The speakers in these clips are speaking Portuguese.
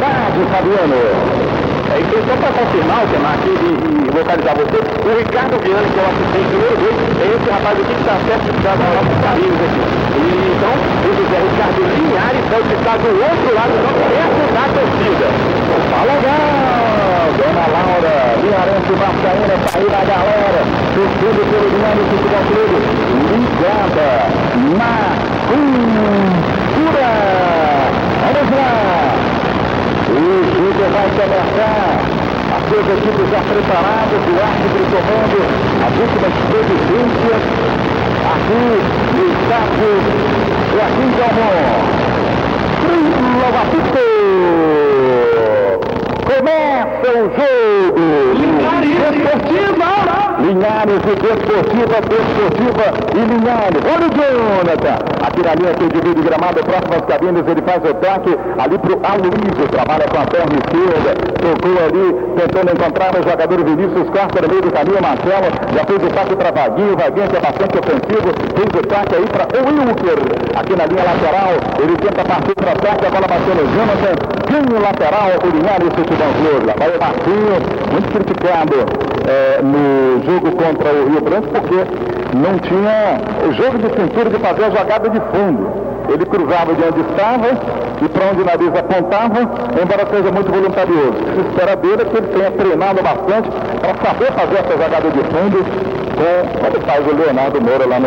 tarde, Fabiano. Então, só para confirmar, aqui e localizar você, o Ricardo Viana, que é o assistente número 2, é esse rapaz aqui que está certificado nos nossos caminhos aqui. E, então, o José Ricardo Linhares é o que está do outro lado, perto da torcida. Tá legal! Dona Laura, Linharense Vascaína, tá aí na galera. Torcida pelo Linharense Futebol Clube, ligada na cultura. Vamos lá! O jogo vai começar. As duas equipes já preparadas, o árbitro tomando as últimas providências aqui no estádio Joaquim Galvão. Trilo apito! Começa o jogo! Linhares Desportiva! Linhares e Desportiva e Linhares. Olha o Jonathan! Aqui na linha que divide o gramado, próximo às cabines, ele faz o toque ali pro Aloysio, trabalha com a perna esquerda, tocou ali, tentando encontrar o jogador Vinícius, corta no meio do caminho, Marcelo, já fez o toque para Vaguinho que é bastante ofensivo, fez o toque aí para o Wilker, aqui na linha lateral, ele tenta partir para o toque, a bola bateu no Jonathan, ganho lateral, o Linhares Futebol Clube, lá vai o Marcinho, muito criticado no jogo contra o Rio Branco, porque não tinha o jogo de cintura de fazer a jogada de fundo. Ele cruzava de onde estava e para onde o nariz apontava, embora seja muito voluntarioso. O que se espera dele é que ele tenha treinado bastante para saber fazer essa jogada de fundo como faz o Leonardo Moura lá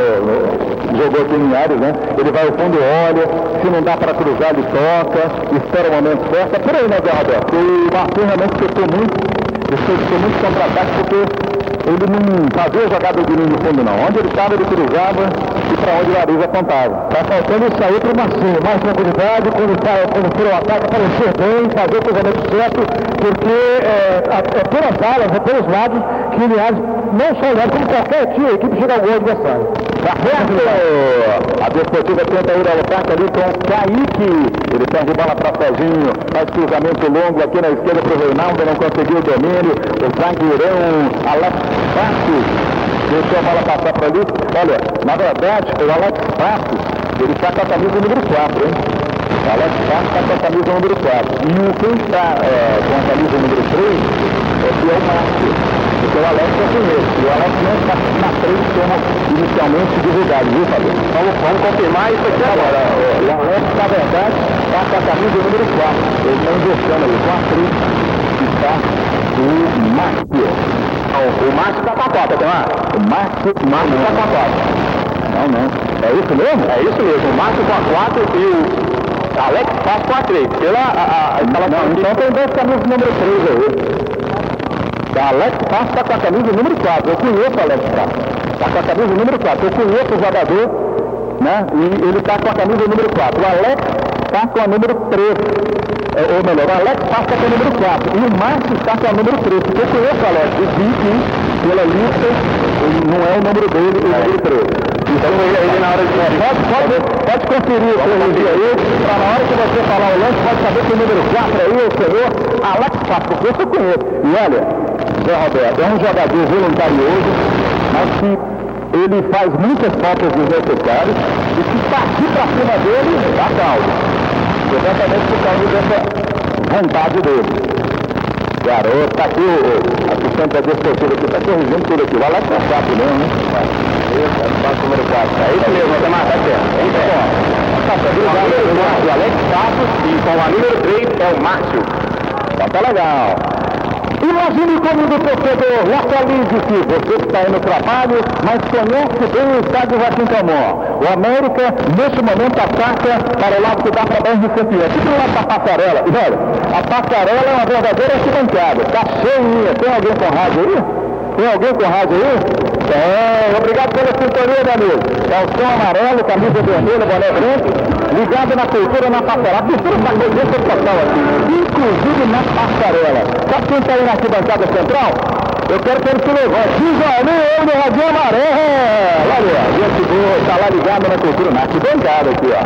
jogou aqui em Linhares, né? Ele vai ao fundo, olha, se não dá para cruzar, ele toca, espera o momento certo. É por aí, né, Zé Roberto? O Marcinho realmente ficou muito contra-ataque porque ele não fazia jogada de linha no fundo não. Onde ele estava, ele cruzava e para onde o nariz apontava. Está faltando isso aí para o Marcinho, mais tranquilidade, quando for o ataque, aparecer bem, fazer o cruzamento certo, porque é pelas alas, é pelos lados que o Linhares não só leva, como qualquer time, a equipe chega ao gol adversário. Tá certo? A Desportiva tenta ir ao ataque ali com o Kaique. Ele perde bola para Serginho, faz cruzamento longo aqui na esquerda para o Reinaldo, não conseguiu o domínio. O zagueirão Alex Passos deixou a bola passar para ali. Olha, na verdade, o Alex Passos, ele está com a camisa número 4, hein? O Alex Passos está com a camisa número 4. E quem está com a camisa número 3 é o Márcio. Porque o Alex é o primeiro. E o Alex não está na 3 como inicialmente divulgado, viu, Fabio? Vamos confirmar isso aqui agora. O Alex, na verdade, está com a camisa número 4. Ele está invertendo aí. Com a 3 está o Márcio. O Márcio está com a 4, tá? O Márcio está com a 4. Não. É isso mesmo? É isso mesmo. O Márcio com a 4 e o Alex faz com a 3. Então tem dois camisas número 3 aí. O Alex Passos está com a camisa número 4. Eu conheço o Alex Passos. Está com a camisa número 4. Eu conheço o jogador, né? E ele está com a camisa número 4. O Alex está com a número 3. Ou melhor, o Alex Passos está com a número 4. E o Márcio está com a número 3. Porque eu conheço o Alex. E vi que, pela lista, não é o número dele, o número 3. Então ele na hora de... Pode conferir o seu aí, para na hora que você falar o lance, pode saber que o número 4 aí, o senhor Alex Passos, porque eu conheço. E olha, Zé Roberto, é um jogador voluntarioso, mas que ele faz muitas faltas desnecessárias e se partir para cima dele, dá caldo. Exatamente por causa dessa vontade dele. Garoto, tá aqui o assistente da Desportiva aqui, tá corrigindo tudo aqui. O Alex é 4 mesmo, né? Passo número 4. É isso mesmo, você marca aqui. É isso aí. O Alex Passos e com a número 3 é o Márcio. Então tá legal. Imagine comigo, torcedor, localize-se, você que está aí no trabalho, mas conhece bem o estádio Joaquim Camon. O América, neste momento, ataca para o lado que dá para BR-101. Aqui do lado da passarela. E olha, a passarela é uma verdadeira arquibancada. Está cheinha. Tem alguém com rádio aí? Tem alguém com rádio aí? Obrigado pela sintonia, meu amigo. Calção amarelo, camisa vermelha, boné branco, ligado na cultura, na passarela. A cultura está com esse total aqui, inclusive na passarela. Sabe quem está aí na arquibancada central? Eu quero que ele se levante. Diz ali, eu no radinho amarelo. Olha, gente boa, está lá ligado na cultura, na arquibancada aqui, ó.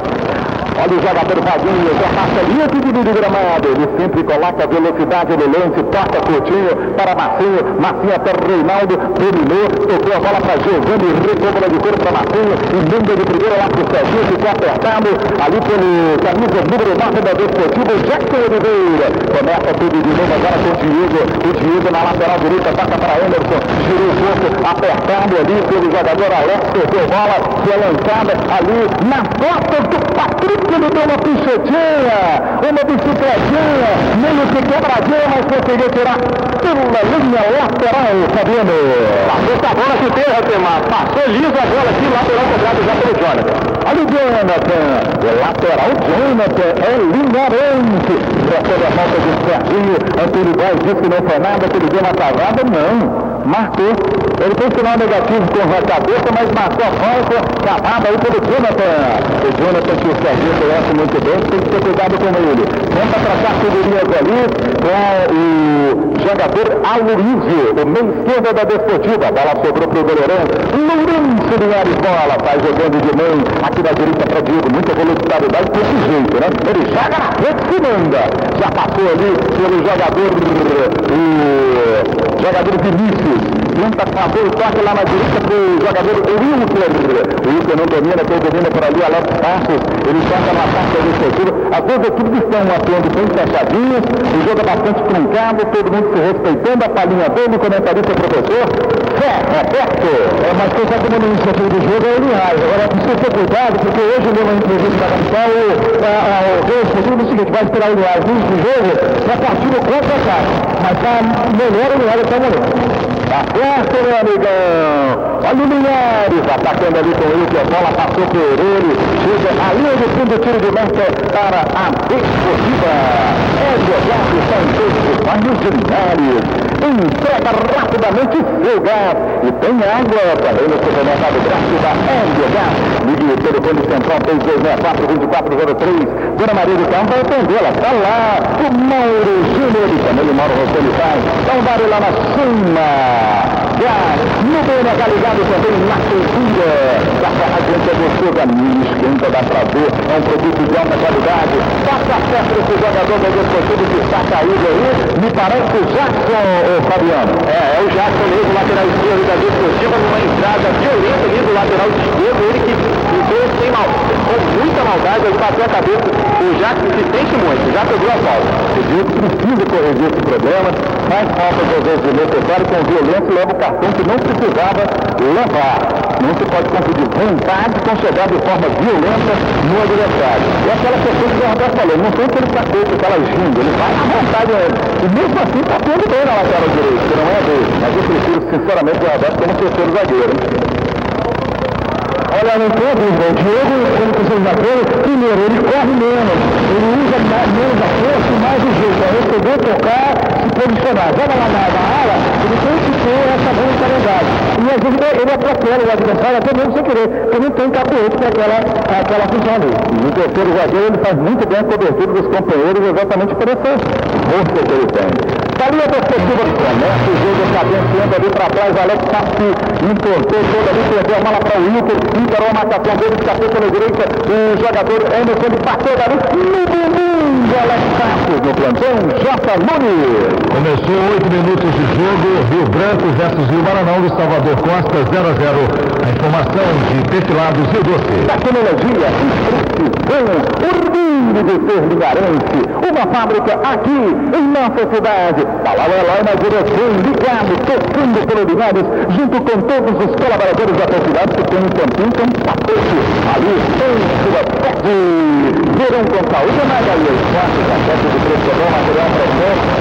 Olha o jogador Vaguinho, já passa ali de divide o gramado. Ele sempre coloca a velocidade no lance, toca Coutinho para Marcinho. Marcinho até Reinaldo, dominou, tocou a bola para Giovanni, recobra de cor para Marcinho. Emenda de primeira lá para o Serginho, ficou apertado ali pelo camisa número 9 da Desportiva, Jackson Oliveira. Começa tudo de novo agora com o Diego. O Diego na lateral direita, toca para Anderson, girou um pouco, apertado ali pelo jogador Alex, perdeu bola, foi lançada ali na costa do Patrick, ele deu uma pichetinha, uma bicicletinha, meio que quebradinha, mas conseguiu tirar pela linha lateral, Fabiano. Passou essa bola que tem, Rotemar. Passou liso a bola aqui, lateral cobrado já pelo Jonathan. Olha o Jonathan, o lateral Jonathan é linharante. Recebe a falta de Serginho. Antônio Vaz disse que não foi nada, que ele deu uma travada, não. Marcou. Ele tem sinal negativo com a cabeça, mas marcou a falta, cavada aí pelo Jonathan. O Jonathan que o Serginho conhece muito bem, tem que ter cuidado com ele. Tenta traçar figurinhas ali com o jogador Aloysio, o meio esquerdo da Desportiva. A bola sobrou para o goleirão Lourenço Linhares, bola, vai jogando de meio aqui da direita para Diego, muita velocidade desse jeito, né? Ele joga na frente e manda. Já passou ali pelo jogador Vinícius. Tenta fazer o toque lá na direita para o jogador Wilker. O Wilker não domina, quem domina por ali, Alex Passos. Ele toca na parte da Desportiva. As duas equipes estão atuando bem fechadinhos. O jogo é bastante truncado, todo mundo se respeitando. A palhinha dele, o comentarista professor Roberto. Mas quem está tomando a iniciativa do jogo é o Linhares. Agora precisa ter cuidado, porque hoje ele uma entrevista da capital, o Desportivo é o seguinte, vai esperar o Linhares no início do jogo para partir no contra-ataque. Mas está melhor o Linhares até o momento. Tá certo, meu amigão. Olha o Linhares atacando ali com ele, a bola passou por ele. Chega a linha de fundo, tiro de meta para a Desportiva. É jogado, são dois olhos de Linhares. Entrega rapidamente seu gás. E tem água também no supermercado grátis da Gás. Ligue o telefone central 3264-2403. Dona Maria do Carmo vai atendê-la. Está lá o Mauro Júnior e também o Mauro Rossoni faz. Então vale lá na cima. Gás, no BNH ligado também na cultura. Da forma adiante é gostosa, esquenta, dá pra ver. É um produto de alta qualidade. Passa certo esse jogador do Desportivo que está caído aí. Me parece o Jackson, Fabiano. É o Jackson mesmo, lateral esquerdo da Desportiva, numa entrada violenta ali do lateral esquerdo. Ele que fez com muita maldade, ele bateu a cabeça. O Jackson se sente muito, já pegou a falta. O Diego precisa corrigir esse problema. Faz falta às vezes necessário com violência, leva o cartão que não precisava levar. Não se pode confundir vontade com chegar de forma violenta no adversário. E aquela pessoa que o Roberto falou, não sei se ele está feito, está agindo, ele vai à vontade mesmo. E mesmo assim está tendo bem na lateral direita, que não é dele. Mas eu prefiro sinceramente o Roberto como terceiro zagueiro. Olha, não tem dúvida, o Diego, como terceiro zagueiro, primeiro, ele corre menos, ele usa menos a força e mais o jeito, é receber, tocar, se posicionar. Joga lá na ala, ele tem que ter essa voluntariedade. E às vezes ele atropela o adversário até mesmo sem querer, porque não tem capoeiro que é aquela função dele. No terceiro zagueiro ele faz muito bem a cobertura dos companheiros exatamente por essa força que ele tem. Dali a Desportiva começa o jogo, cadenciando ali para trás, Alex Passi entortou toda ali, perdeu a bola para o Wilker, encarou a marcação dele, escapou pela direita, o jogador Anderson bateu dali, no domingo, Alex Passi no plantão, J. Nunes. Começou 8 minutos de jogo, Rio Branco versus Rio Maranhão, do Salvador Costa, 0-0. A informação de Perfilados Rio Doce. Tecnologia e precisão, orgulho de ser linharense, uma fábrica aqui em nossa cidade. Palavra lá na direção, ligado, tocando pelo Linhares, junto com todos os colaboradores da cidade que tem um campinho, tem um tapete ali em sua sede. Verão com saúde, Magali, esporte, cassete de preço, material para o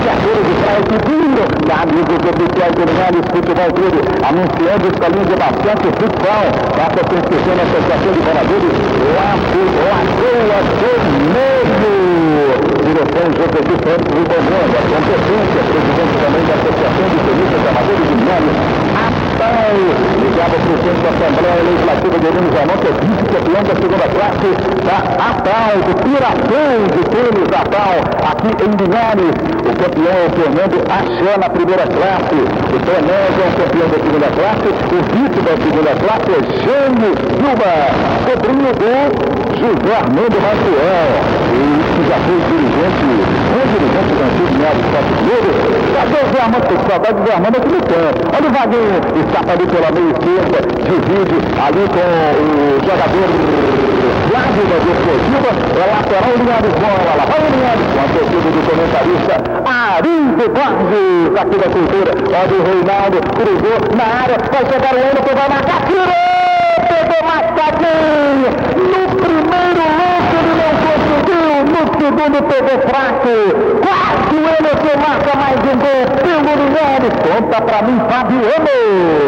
carteira de praia que viram, amigos oficiais do Linhares Futebol Clube, anunciando escolinha de basquete e futsal. Faça sua inscrição na Associação de Moradores Lagoa do Meio. Direção José Santos e Comando, a competência, presidente também da Associação de Turistas Amadores de Linhares, APAL, ligado para o Centro da Assembleia Legislativa de Lins Amon, que é vice-campeão da segunda classe da APAL, do Piratão de Tênis APAL, aqui em Linhares. O O campeão é o Fernando Axé na primeira classe. O Tonés é o campeão da segunda classe. O vice da segunda classe é Jânio Silva. Sobrinho do José Armando Maciel. Ele que já foi dirigente do antigo Miado Esporte Clube. Cadê o Zé Armando? Tô com saudade do Zé Armando aqui no campo. Olha o Vaguinho, escapa ali pela meia esquerda, divide ali com o jogador Flávio da Desportiva. É lateral, Linhares bola. Lá vai o Linhares com a torcida do comentarista Arindo Borges, aqui da cultura. Olha o Reinaldo, cruzou na área, vai chegar o Anderson, vai marcar, tirou! Pegou Mascadinho! No primeiro lance ele não conseguiu, no segundo pegou fraco. Quase o Anderson marca mais um gol pelo Linhares. Conta pra mim, Fabiano.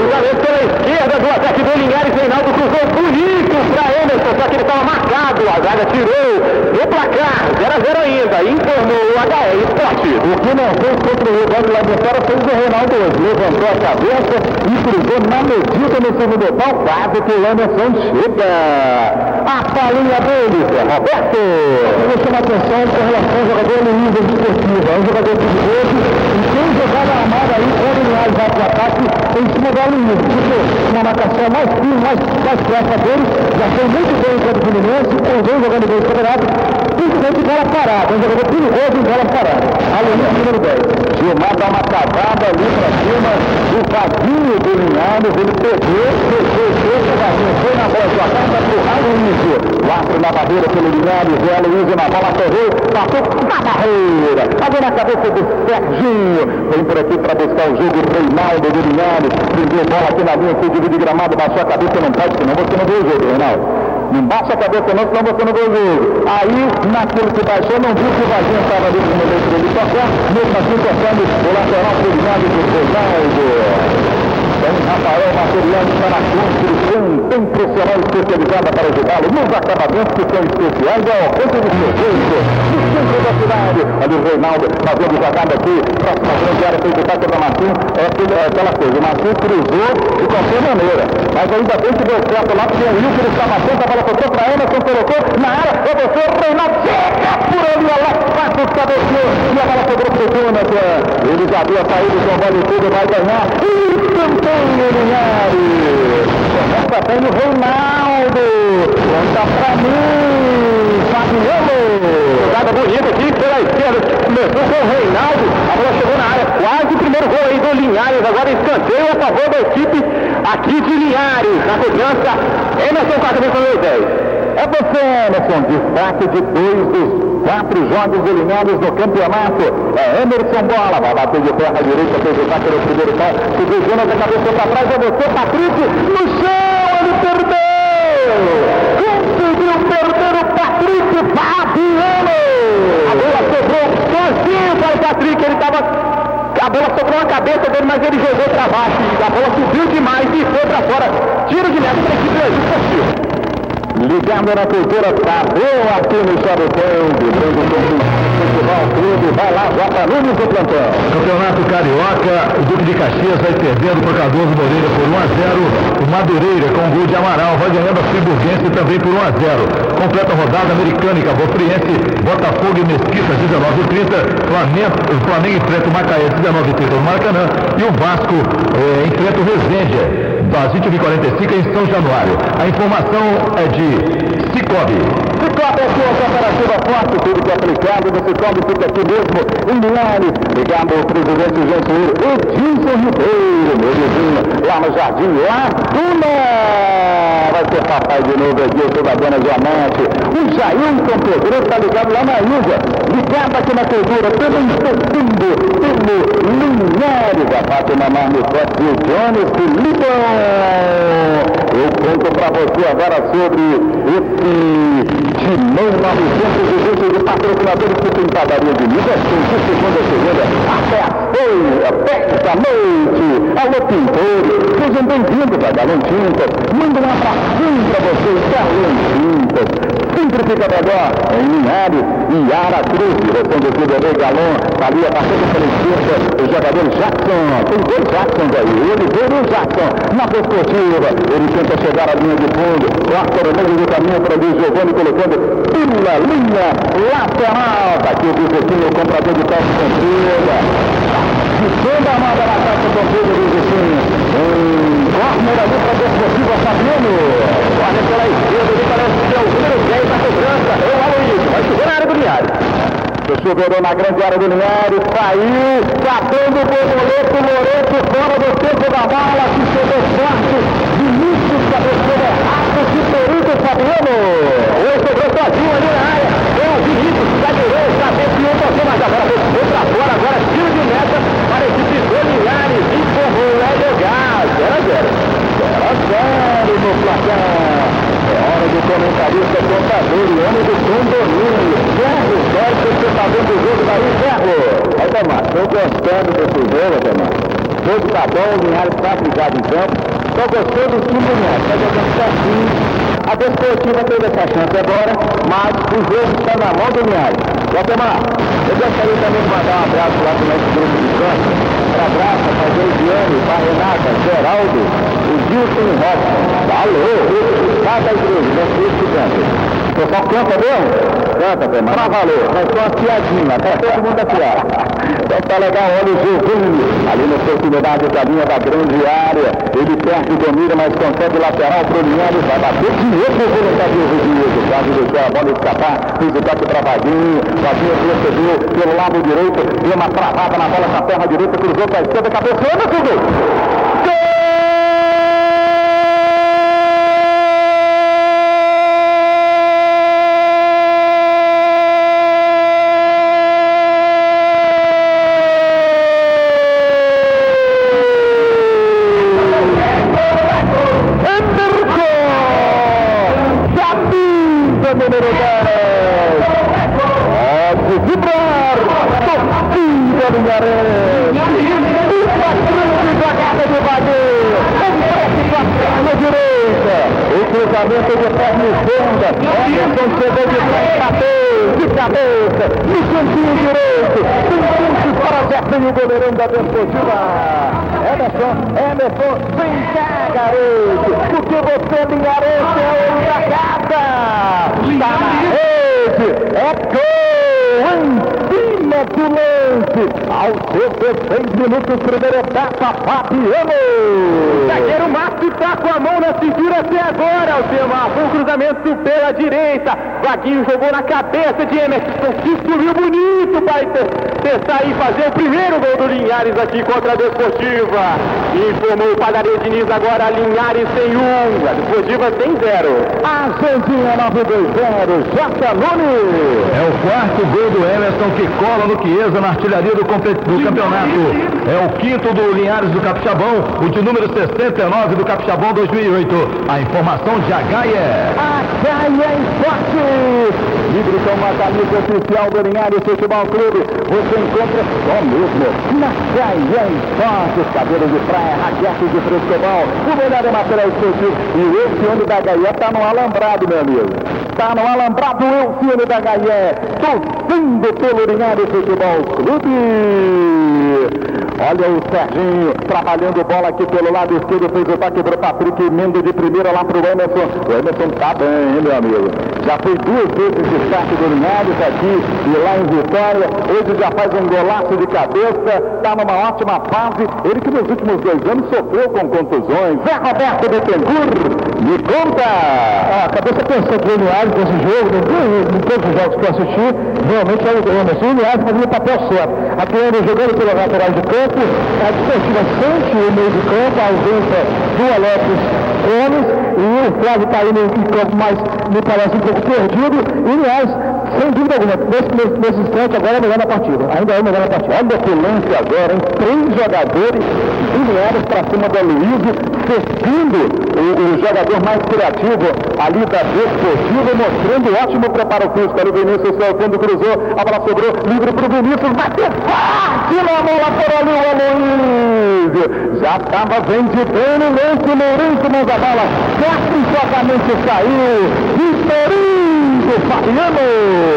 Jogador pela esquerda do ataque do Linhares, Reinaldo cruzou bonito pra Anderson, só que ele estava marcado. A zaga tirou no placar, 0-0 ainda, informou o HE Esporte. O que não fez contra o Rio lá de fora fez o Reinaldo hoje. Levantou a cabeça e cruzou na medida no segundo pau, quase que o Anderson chega. A palinha dele, Roberto. Eu vou chamar a atenção com relação ao jogador Luiz da Desportiva. É um jogador perigoso e tem jogada armada aí quando o Linhares vai para o ataque em cima do Luiz. Tipo, uma marcação mais firme, mais próxima dele. Já foi muito bem contra o Fluminense, com dois jogando bem no campeonato. Principalmente bola parada, um jogador perigoso em bola parada. Luiz, número 10. Gilmar dá uma cavada ali para cima do Vaguinho do Linhares. Ele pegou, o Vaguinho foi na bola de ataque para o Aloysio. Quatro na barreira pelo Linhares, o Aloysio na bola, correu, passou na barreira. Agora na cabeça do Serginho. Vem por aqui para buscar o jogo, Reinaldo do Linhares. Prendeu bola aqui na linha, foi de gramado, baixou a cabeça, não pode, senão você não vê o jogo, Reinaldo. Não baixa a cabeça não, senão você não vê o jogo. Aí, naquilo que baixou, não viu que o Vaguinho estava ali no momento dele tocar. Mesmo assim, tocando o lateral pro Linhares do Reinaldo. Então, Rafael Materiano está na construção, tem profissional especializada para ajudá-lo nos acabamentos que são especiais ao alcance do seu jeito, no centro da cidade. Ali o Reinaldo fazendo jogada aqui, próxima grande área, foi evitar contra o Marcinho, aquela coisa, o Marcinho cruzou de qualquer maneira, mas ainda bem que deu certo lá, porque o Wilker estava atento, a bola tocou para Emerson, colocou na área, é você, Reinaldo, chega por ali, ela passa o cabeceio, e a bola sobrou para o Jonathan. Ele já viu a saída, com a bola e tudo, vai ganhar, e também Linhares. Começa bem o Reinaldo. Conta pra mim, Fabiano. Jogada bonita aqui pela esquerda. Começou com o Reinaldo. A bola chegou na área. Quase o primeiro gol aí do Linhares. Agora escanteio a favor da equipe aqui de Linhares. Na cobrança, Emerson, 4 vezes com 10. É você, Emerson. Destaque de 2 dos 4 jogos do Linhares no campeonato. É Emerson bola. Vai bater de perna direita. Fez o taco no primeiro pau. Subiu o Jonathan, cabeça para trás. É você, Patrick. No chão, ele perdeu. Conseguiu perder o Patrick Fabiano. A bola sobrou sozinho para o Patrick. Ele estava... A bola sobrou na cabeça dele, mas ele jogou para baixo. A bola subiu demais e foi para fora. Tiro de meta para a equipe do Esportivo. Ligado na cultura, Tadeu aqui no Charutão, de Futebol Clube, vai lá, Jota Nunes do plantão. Campeonato Carioca, o Duque de Caxias vai perdendo para o Cardoso Moreira por 1-0. O Madureira, com gol de Amaral, vai ganhando a Friburguense também por 1-0. Completa a rodada americana, Botafogo Botafogo e Mesquita, 19h30. O Flamengo enfrenta o Macaé, 19h30 no Maracanã. E o Vasco enfrenta o Resende, às 20h45 em São Januário. A informação é de Cicobi. Cicobi é sua cooperativa forte, tudo que é aplicado no Cicobi fica aqui mesmo em Linhares. Ligado ao presidente Gentil Edilson Ribeiro, meu vizinho, lá no Jardim Laguna. Vai ser papai de novo aqui, eu sou da Dona Diamante. O Jailson Pedro está ligado lá na ilha, ligado aqui na cultura, pelo intestino, pelo Linhares. A Fátima Marmicote e o Jones Filipão. Eu conto para você agora sobre esse Timão 920 de patrocinadores que tem padaria de mídia, de segunda a segunda, até esta noite. Alô, pintores, sejam bem-vindos a Galão Tintas. Manda um abraço para vocês, Galão Tintas. sempre fica melhor. Em Linhares, Yara Cruz, direção do clube Ney Galon, ali a passando pela esquerda, o jogador Jackson, tem dois Jacksons aí, Oliveira e o Jackson, na desportiva, ele tenta chegar à linha de fundo, corta no meio do caminho para o Luiz Giovanni, colocando pela linha lateral, daqui o Vizinho, o comprador de calça com chega, de toda a manda na calça com chega do Vizinho, corner ali para a desportiva, Fabiano, olha pela esquerda, ele parece que é o número 10 da cobrança, é o Aloysio, vai chegar na área do Linhares. Chuveirou na grande área do Linhares, saiu, batendo o Borboleto, Lourenço fora do tempo da bola, que chegou forte, Vinícius cabeceou errado, de perigo, Fabiano. Ele sobrou sozinho ali na área, é o Vinícius, da direita, cabeceou um pouquinho, mas agora foi pra fora, agora tiro de meta para a equipe do Linhares, e como é legal, 0-0 no placar. É hora do comentarista contador e homem do condomínio. Ferro, certo, você está vendo o jogo daí, Ferro? Aí, Tomás, estou gostando desse jogo, Tomás. O jogo tá bom, o Linhares está ligado em campo. Estou gostando do time do Linhares, está jogando certinho. A Desportiva teve essa chance agora, mas o jogo está na mão do Linhares. Tomás, eu gostaria também de mandar um abraço lá para o nosso grupo de campo. Para a Graça, para a Geiviane, para a Renata, Geraldo, o Gilson Robson. Alô, cada igreja, não sei se canta. O pessoal canta mesmo? Canta, mas pra valer. Mas só uma piadinha, tá todo mundo afiado. Então tá legal, olha o Giovanni, ali na proximidade da linha da grande área. Ele perde o domínio, mas consegue lateral pro Linhares. Vai bater de novo o voluntário do Rodrigo. Quase deixou a bola escapar. Fez o toque pra Vaguinho. Vaguinho recebeu pelo lado direito. Deu uma travada na bola com a perna direita. Cruzou pra esquerda, cabeceando, tudo. Número 10, pode vibrar, torcida Linharense, uma grande jogada de Vaguinho, empate com a perna direita, o cruzamento de perna esquerda, Emerson chegou de trás, bateu de cabeça, no cantinho direito, tem para Zefinho, o goleirão da Desportiva. Emerson, vem cá, garoto, porque você, Linharense, é o da casa. Está na rede, é gol, em cima do lance, aos 16 minutos, primeira etapa, Fabiano. O zagueiro Márcio está com a mão na cintura até agora, Alcemar, com o cruzamento pela direita, Vaguinho jogou na cabeça de Emerson, que subiu bonito para testar e fazer o primeiro gol do Linhares aqui contra a Desportiva. Informou o Padaria Diniz agora, Linhares tem 1, a Desportiva tem 0. Argentina 9-2-0, Jota Nunes. É o quarto gol do Emerson que cola no Chiesa na artilharia do campeonato. É o quinto do Linhares do Capixabão, o de número 69 do Capixabão 2008. A informação de Agaia. Agaia Esportes. Livre com uma camisa oficial do Linhares Futebol Clube. Você encontra só mesmo na Agaia Esportes. Cabelo de praia, raquete de frescobol. O melhor é material esportivo. E esse homem da Agaia está no alambrado, meu amigo. Está no alambrado, o filho da Gaia, torcendo pelo Linhares Futebol Clube. Olha o Serginho trabalhando bola aqui pelo lado esquerdo, fez o toque para o Patrick, emenda de primeira lá para o Emerson. O Emerson tá bem, hein, meu amigo? Já foi 2 vezes destaque do Linhares aqui e lá em Vitória. Hoje já faz um golaço de cabeça, tá numa ótima fase. Ele que nos últimos 2 anos sofreu com contusões. Zé Roberto Bittencourt, me conta! A cabeça pensou que o Linhares desse jogo, em todos os jogos que eu assisti, realmente é o Emerson. O Linhares fazia o papel certo. Aqui ele jogando pela lateral de campo, a Desportiva sente o meio de campo, a ausência do Alex Gomes, e o Flávio está aí no campo, mas me parece um pouco perdido, e o Linhares, sem dúvida alguma, nesse instante agora é melhor na partida, ainda é melhor na partida. Olha que lance agora, hein? 3 jogadores do Linhares para cima do Aloysio, servindo o jogador mais criativo ali da Desportiva, mostrando ótimo preparo físico ali. O Vinícius saiu fundo, cruzou, a bola sobrou, livre para o Vinícius, bateu forte na bola por ali o Aloysio. Já estava bem de treino, lance, Lourenço manda a bola, caprichosamente saiu, Vitorino Luiz Fabiano.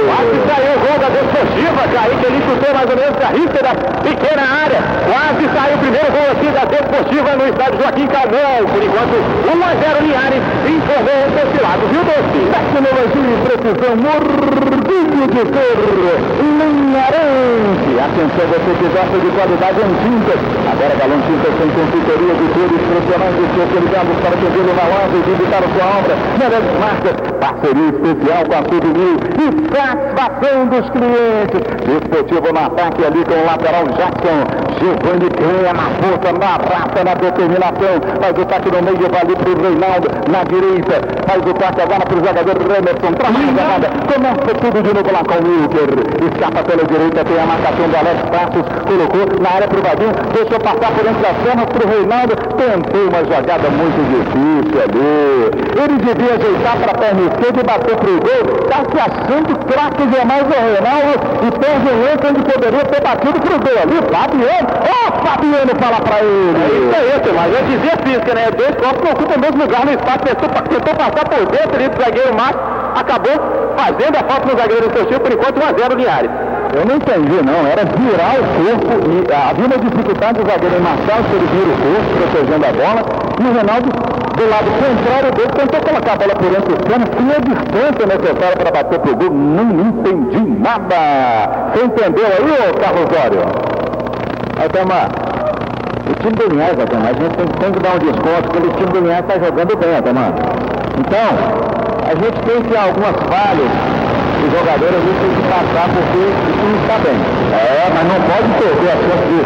Quase saiu o gol da Desportiva, Kaique, ele chutou mais ou menos a risca da pequena área. Quase saiu o primeiro gol aqui da Desportiva no estádio Joaquim Calmon. Por enquanto, 1-0 Linhares, informou desse lado, viu, Doce? Tecnologia e precisão, orgulho de ser linharense. Atenção, você que gosta de qualidade em tintas. Agora Galão Tintas tem consultoria de cores profissionais especializados para atendê-lo na loja e visitar a sua obra. Melhores marcas, parceria especial com a Souvenir e satisfação dos clientes. Desportivo no ataque ali com o lateral Jackson. Giovanni Creia na força, na raça, na determinação. Faz o toque no meio, vale para o Reinaldo na direita. Faz o toque agora para o jogador Remerson. Trabalha jogada. Começa tudo de novo lá com o Wilker. Escapa pela direita, tem a marcação do Alex Passos. Colocou na área para o Vadinho. Deixou passar por entre as pernas para o Reinaldo. Tentou uma jogada muito difícil ali. Ele devia ajeitar para a perna esquerda e bater para o gol. Está se achando craque demais o Reinaldo. E perde um lance onde poderia ter batido para o gol ali. Fabiano. Fabiano fala para ele. É isso aí, mas eu dizia física, né? Dois corpos não ocupam o mesmo lugar no espaço. Tentou passar por dentro ali do zagueiro Márcio. Acabou fazendo a falta no zagueiro Desportivo, por enquanto 1-0 Linhares. Eu não entendi, não. Era virar o corpo e havia uma dificuldade do zagueiro em Marcelo, que ele vira o corpo, protegendo a bola. E o Reinaldo, do lado contrário dele, tentou colocar a bola por entre os canos, sem a distância necessária para bater pro gol. Não entendi nada. Você entendeu aí, ô Carlos Ório? Ademar, o time do Linhares, Ademar, a gente tem que dar um desconto, porque o time do Linhares está jogando bem, Ademar. Então, a gente tem que algumas falhas. Os jogadores a gente tem que passar porque o time está bem. Mas não pode perder a chance de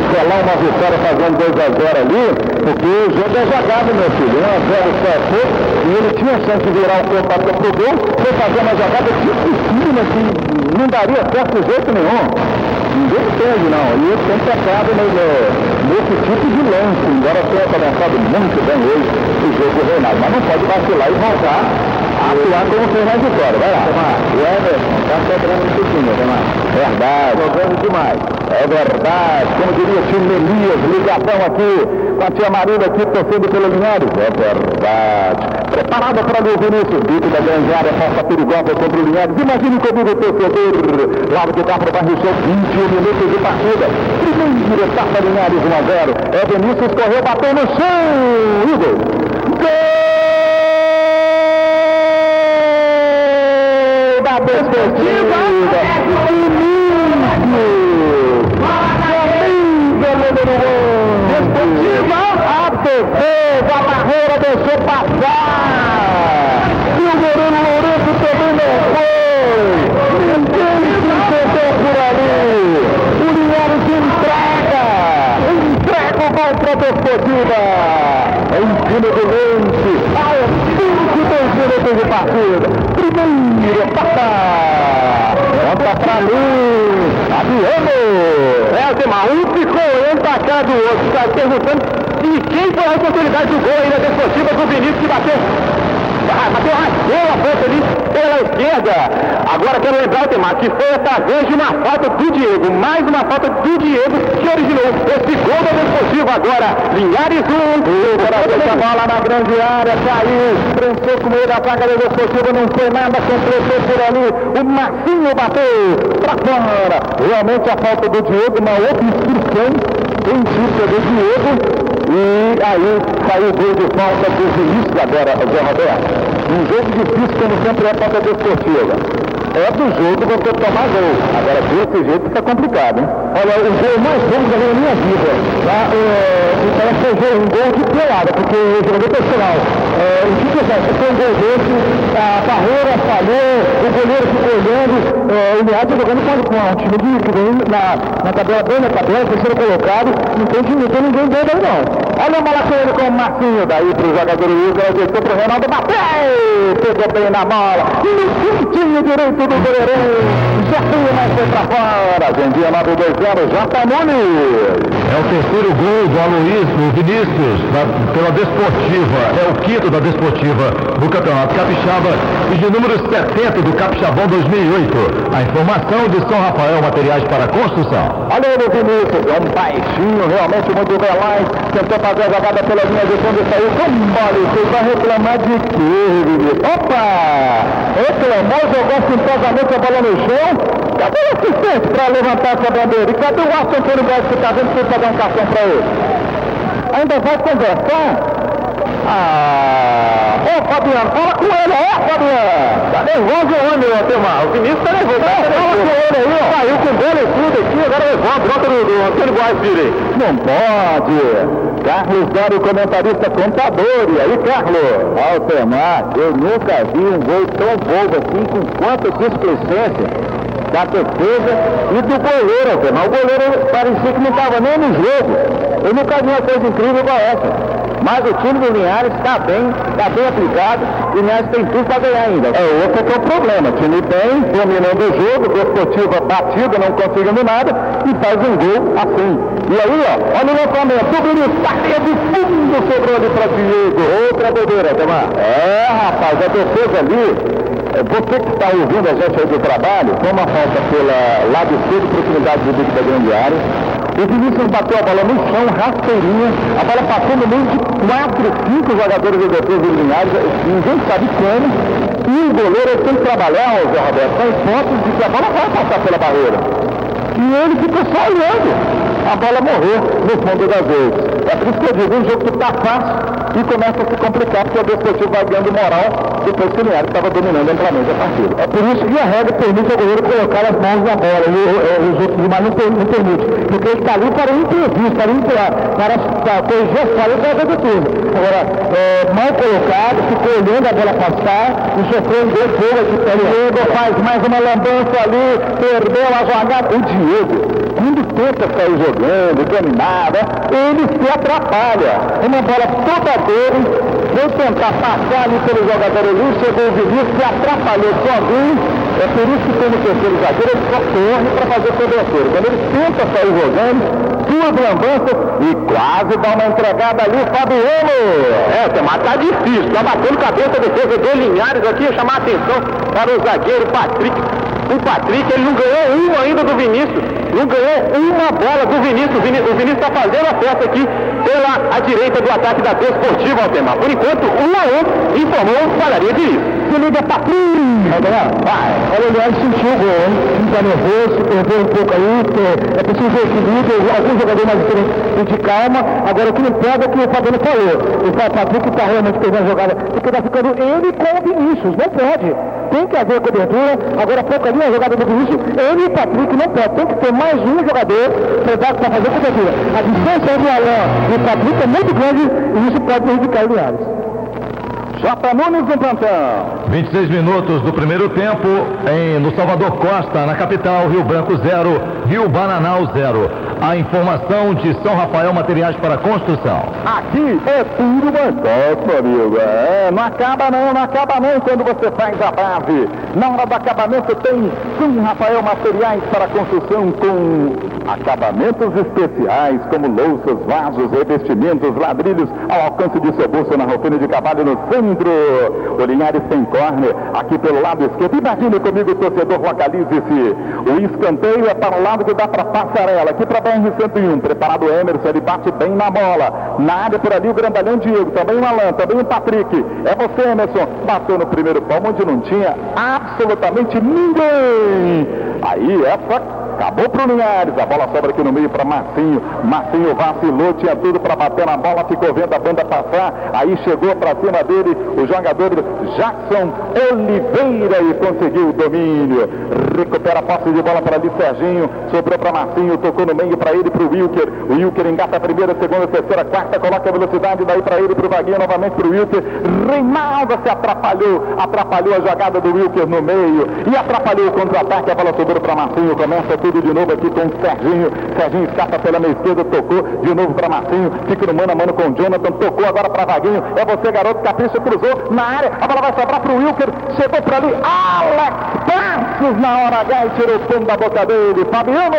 colar uma vitória fazendo 2-0 ali, porque o jogo é jogado, meu filho. 1-0 certo, e ele tinha chance de virar o corpo para o gol, foi fazer uma jogada dificílima que não daria certo de jeito nenhum. Ninguém entende, não. E ele tem pecado nesse tipo de lance, embora tenha começado muito bem hoje o jogo do Reinaldo. Mas não pode vacilar e voltar a atuar como fez na vitória. Vai lá, Tomar. O Everton está quebrando um pouquinho, Tomar. Verdade. Jogando demais. É verdade. Como diria o time Elias, ligação aqui com a tia Marina aqui, torcendo pelo Linhares. É verdade. Preparado para o Vinícius. Bico da grande área, passa perigosa contra o Linhares. Imagine comigo o torcedor. Lado de cá para o Barrio Show, 21 minutos de partida. Primeira etapa, Linhares 1-0. É Vinícius, correu, bateu no chão. E o gol. Da Desportiva. Desportiva, a defesa, a barreira deixou passar. E o goleiro Lourenço também não foi. Ninguém se entendeu por ali. O Linhares entrega o gol para a Desportiva. Em cima do lance, aos 22 minutos de partida. Primeiro etapa. Conta pra mim, Fabiano. Alcemar, um ficou olhando pra cara do outro, tá perguntando de quem foi a oportunidade do gol aí da Desportiva do Vinícius que bateu raspou a ponta ali pela esquerda. Agora quero lembrar, Alcemar, que foi essa vez uma falta do Diego, mais uma falta do Diego que originou esse gol da Desportiva. Agora, Linhares 1. Essa bola na grande área, caiu, prensou com o meio da zaga da Desportiva, não foi nada, completou por ali, o Marcinho bateu pra fora. Realmente a falta do Diego, uma obstrução em cima do Diego, e aí saiu o gol de falta do Vinícius agora, Zé Roberto. Um jogo difícil, como sempre é falta Desportiva. É do jogo você tomar gol. Agora, desse jeito fica complicado, hein? Olha, o gol mais bom da minha vida. Tá? Parece que um gol de pelada, porque o jogador profissional. O que quiser, você tem um gol desse, a barreira falhou, o goleiro ficou olhando, o Linhares jogando com um time que vem na tabela, bem na tabela, terceiro colocado, não tem ninguém dentro aí não. Olha a bola com ele com o Marcinho, daí pro jogador Luiz, ajeitou pro Reinaldo, bateu, pegou bem na bola, no cantinho direito do goleirão, já foi mais pra fora, vendia 9-2-0, J. Nunes. É o terceiro gol do Aloysio, do Vinícius, pela Desportiva. É o quinto da Desportiva do Campeonato Capixaba e de número 70 do Capixabão 2008. A informação de São Rafael Materiais para Construção. Olha ele, Vinícius, é um baixinho, realmente muito veloz, tentou fazer a jogada pela linha de fundo e saiu com bola. Você vai reclamar de quê, Vinícius? Opa! Reclamou, jogou simplesmente a bola no chão. Cadê o assistente para levantar essa bandeira? E cadê o Aston Antônio Góes que está vendo que precisa dar um cartão para ele? Ainda vai conversar? Ô Fabiano, fala com ele, Fabiano! Tá nervoso o homem, Altemar. O Vinícius tá nervoso. Fala com ele aí, ó. Saiu com bola e tudo aqui, agora levou a bronca do Antônio Góes, filho. Não pode. Carlos Dário, comentarista contador. E aí, Carlos? Altemar, eu nunca vi um gol tão bobo assim, com quanta displicência da defesa e do goleiro, Altemar. O goleiro parecia que não estava nem no jogo. Eu nunca vi uma coisa incrível igual essa. Mas o time do Linhares está bem aplicado. O Linhares tem tudo para ganhar ainda. Esse é que é o problema. O time bem, dominando o jogo, Desportiva batida, não conseguindo nada, e faz um gol assim. E aí, ó, olha o lançamento. O Vinícius saia do fundo, sobrou ali para Diego. Outra bobeira, Tomar. Rapaz, a defesa ali. Você que está ouvindo a gente aí do trabalho, foi uma falta pela lado esquerdo, proximidade do bico da grande área. O Vinícius bateu a bola no chão, rasteirinha, a bola passou no meio de 4, 5 jogadores de defesa do Linhares, ninguém sabe como, e o goleiro tem que trabalhar, Zé Roberto, com hipótese de que a bola vai passar pela barreira. E ele fica só olhando a bola morrer no fundo das redes. É por isso que eu digo, um jogo que está fácil e começa a se complicar, porque o Desportivo vai ganhando moral depois que o Linhares estava dominando amplamente a partida. É por isso que a regra permite ao goleiro colocar as mãos na bola, e os outros demais não permite, porque ele está ali para o imprevisto, para corrigir a falha da vez do turno. Agora, mal colocado, ficou olhando a bola passar, e sofreu um gol fogo aqui pelo Diego, faz mais uma lambança ali, perdeu a jogada. O Diego, quando tenta sair jogando, dominada, ele se atrapalha. Uma bola toda dele, foi tentar passar ali pelo jogador ali, chegou o Vinícius, se atrapalhou sozinho. É por isso que como terceiro zagueiro, ele só corre para fazer o cobertura. Quando ele tenta sair jogando, tudo lambança e quase dá uma entregada ali, Fabiano. Mas tá difícil, tá batendo cabeça a defesa do Linhares aqui, chamar a atenção para o zagueiro Patrick. O Patrick, ele não ganhou um ainda do Vinícius, não ganhou uma bola do Vinícius. O Vinícius está fazendo a festa aqui pela direita do ataque da Desportiva, Altemar. Por enquanto, 1-1, informou o Padaria de Isso. Se liga, Patrick! Olha, o Linhares sentiu o gol, hein? Está nervoso, se perdeu um pouco aí, é preciso equilíbrio, algum jogador mais diferente de calma. Agora, o que não pega é o que o Fabiano falou. O Patrick está realmente perdendo a jogada, porque está ficando ele com o Vinícius, não pode. Tem que haver cobertura. Agora, há pouco ali, a jogada do Vinícius, ele e o Patrick não pode. Tem que ter mais um jogador para fazer a cobertura. A distância entre o Alain e o Patrick é muito grande e isso pode prejudicar o Linhares. J. Nunes no plantão. 26 minutos do primeiro tempo no Salvador Costa, na capital, Rio Branco 0, Rio Bananal 0. A informação de São Rafael Materiais para Construção. Aqui é tudo mais fácil, amigo. Não acaba não quando você faz a base. Na hora do acabamento tem São Rafael Materiais para Construção com acabamentos especiais como louças, vasos, revestimentos, ladrilhos ao alcance de seu bolso na Rufino de Cavalho no centro. O Linhares tem córner aqui pelo lado esquerdo. Imagine comigo, torcedor, localize-se. O escanteio é para o lado que dá para Passarela, aqui para BR-101. Preparado o Emerson, ele bate bem na bola. Na área por ali o grandalhão Diego, também o Alan, também o Patrick. É você, Emerson. Bateu no primeiro palmo onde não tinha absolutamente ninguém. Aí acabou pro Linhares, a bola sobra aqui no meio para Marcinho. Marcinho vacilou, tinha tudo para bater na bola, ficou vendo a banda passar. Aí chegou para cima dele o jogador Jackson Oliveira e conseguiu o domínio. Recupera a posse de bola para ali Serginho, sobrou para Marcinho, tocou no meio para ele, para o Wilker. O Wilker engata a primeira, segunda, terceira, quarta, coloca a velocidade, daí para ele, para o Vaguinho, novamente para o Wilker. Reinaldo se atrapalhou a jogada do Wilker no meio e atrapalhou o contra-ataque. A bola sobrou para Marcinho, começa tudo de novo aqui com o Serginho. Serginho escapa pela meia esquerda, tocou de novo para Marcinho, fica no mano a mano com o Jonathan, tocou agora para Vaguinho. É você, garoto, capricha, cruzou na área, a bola vai sobrar para o Wilker, chegou para ali, Alex Passos na hora H e tirou o pão da boca dele, Fabiano.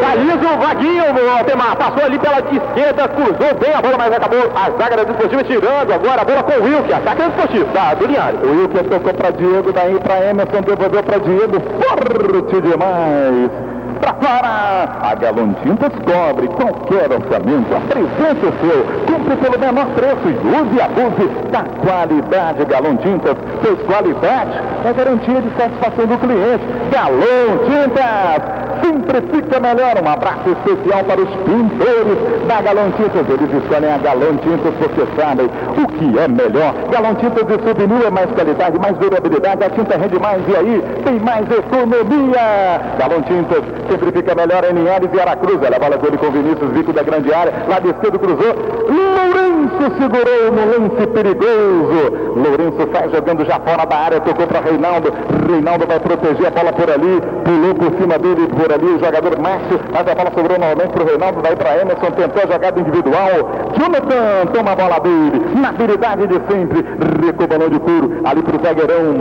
Thaís, o Vaguinho, Altemar, passou ali pela esquerda, cruzou bem a bola, mas acabou a zaga da Desportiva tirando agora a bola com o Wilker, ataque do Desportivo, do Linhares. O Wilker tocou para Diego, daí para Emerson, devolveu para Diego, forte demais. pra fora. A Galon Tintas cobre qualquer orçamento. Apresente o seu, compre pelo menor preço e use e abuse da qualidade. Galon Tintas, pois qualidade é garantia de satisfação do cliente. Galon Tintas sempre fica melhor. Um abraço especial para os pintores da Galon Tintas. Eles escolhem a Galon Tintas porque sabem o que é melhor. Galon Tintas de Sublinho é mais qualidade, mais durabilidade, a tinta rende mais e aí tem mais economia. Galon Tintas sempre fica melhor em Linhares e Aracruz. Olha a bola dele com Vinícius, Vico da grande área, lado esquerdo cruzou, Lourenço segurou no lance perigoso. Lourenço sai jogando já fora da área, tocou para Reinaldo. Reinaldo vai proteger a bola por ali, pulou por cima dele, por ali o jogador Márcio, mas a bola sobrou novamente para o Reinaldo, daí para Emerson, tentou a jogada individual. Jonathan toma a bola dele, na habilidade de sempre, recua o balão de couro, ali para o zagueirão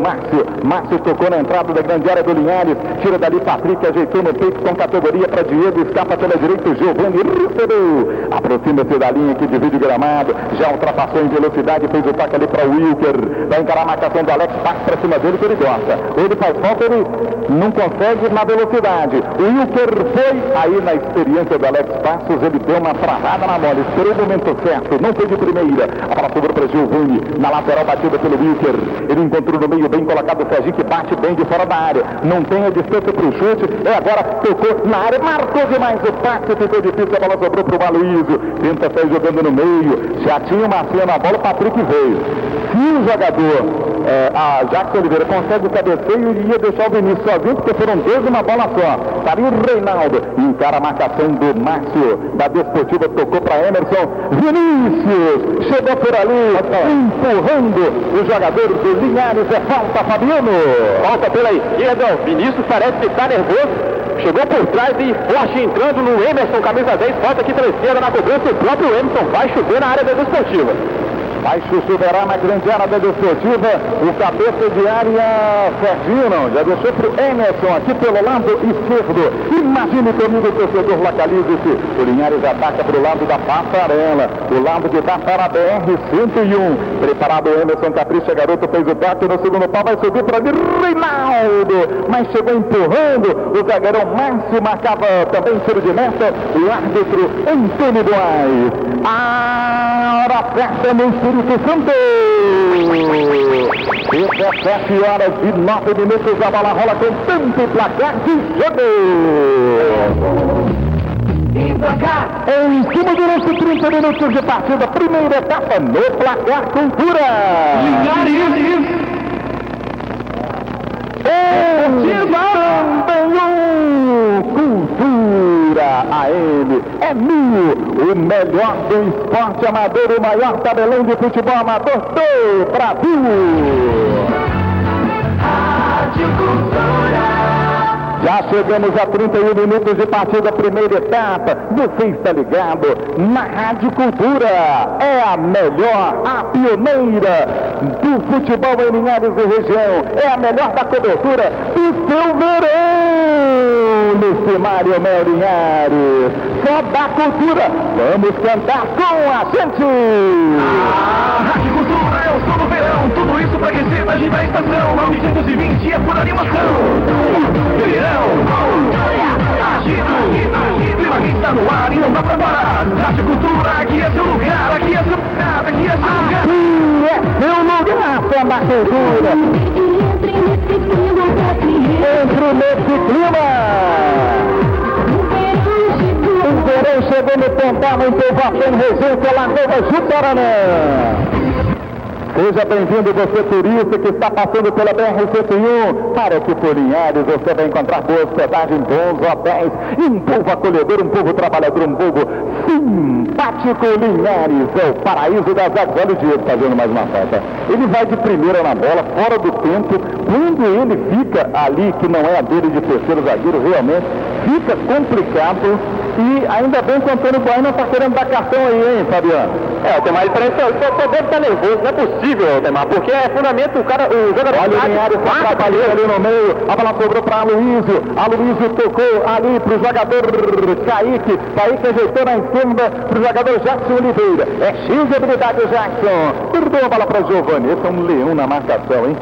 Márcio tocou na entrada da grande área do Linhares, tira dali Patrick, ajeitou no peito com categoria para Diego, escapa pela direita, o Giovanni recebeu, aproxima-se da linha que divide o gramado, já ultrapassou em velocidade, fez o toque ali para o Wilker, vai encarar a marcação do Alex, passa para cima dele que ele gosta, ele faz falta, ele não consegue na velocidade, o Wilker foi aí na experiência do Alex Passos, ele deu uma travada na bola, esperou o momento certo, não foi de primeira, a bola sobrou para Giovanni, na lateral batida pelo Wilker, ele encontrou no meio bem colocado o Serginho que bate bem de fora da área, não tem a distância para o chute, agora tocou na área, marcou demais o passe, ficou difícil, a bola sobrou para o Aloysio, tenta sair jogando no meio, já tinha o Marcinho na bola, o Patrick veio. Se o jogador a Jackson Oliveira consegue o cabeceio, ele ia deixar o Vinícius sozinho, porque foram dois numa bola só. Tá ali o Reinaldo, encara a marcação do Márcio, da Desportiva, tocou para Emerson, Vinícius, chegou por ali, empurrando o jogador do Linhares, é falta, Fabiano. Falta pela esquerda, o Vinícius parece que está nervoso, chegou por trás e forte entrando no Emerson, camisa 10, falta aqui pela esquerda na cobrança, o próprio Emerson vai chover na área da Desportiva. Vai chuchuverá na grande área da Desportiva, o cabeça de área Serginho, não, já deixou pro Emerson aqui pelo lado esquerdo. Imagine comigo, torcedor, localize-se. O Linhares ataca pro lado da passarela, o lado de cá para a BR-101. Preparado o Emerson, capricha, garoto, fez o toque no segundo pau, vai subir para ali, Reinaldo, mas chegou empurrando, o zagueirão Márcio marcava também tiro de meta, o árbitro Antônio Duarte. A hora certa no Espírito Santo. 17 horas e 9 minutos, a bola rola com tempo e placar de jogo. Em cima do nosso 30 minutos de partida, primeira etapa no placar Cultura. Cultura AM é o melhor do esporte amador, o maior tabelão de futebol amador do Brasil. Rádio Cultura. Já chegamos a 31 minutos de partida, primeira etapa. Você está ligado na Rádio Cultura. É a melhor, a pioneira do futebol em Linhares e região. É a melhor da cobertura do seu verão. Nesse Mário Mel Linhares. Só da cultura. Vamos cantar com a gente. Rádio Cultura é o som do verão. Tudo isso pra aquecer na gira da estação. 920 é por animação. Verão, agito, clima que está no ar e não dá pra parar. Rádio Cultura, aqui é seu lugar, aqui é seu lugar, aqui é seu lugar. Aqui é seu lugar, Samba Cultura. Entre nesse clima. O verão chegou no Pontal, em Povoação, Regência, Lagoa, Juparanã. Seja bem-vindo, você turista que está passando pela BR-101. Para que por Linhares você vai encontrar boa hospedagem, bons hotéis, e um povo acolhedor, um povo trabalhador, um povo simpático. Linhares é o paraíso das águas. Olha o Diego fazendo mais uma falta. Ele vai de primeira na bola, fora do tempo. Quando ele fica ali, que não é a dele de terceiro zagueiro, realmente fica complicado. E ainda bem que o Antônio Bueno não está querendo dar cartão aí, hein, Fabiano? O Temar, ele parece que deve estar nervoso, não é possível, Temar, porque é fundamento, o jogador... Olha o Linhares, atrapalhou ali no meio, a bola sobrou para Aloysio, Aloysio tocou ali para o jogador Kaique ajeitou na esquerda para o jogador Jackson Oliveira, é X de habilidade o Jackson, perdeu a bola para Giovanni, esse é um leão na marcação, hein?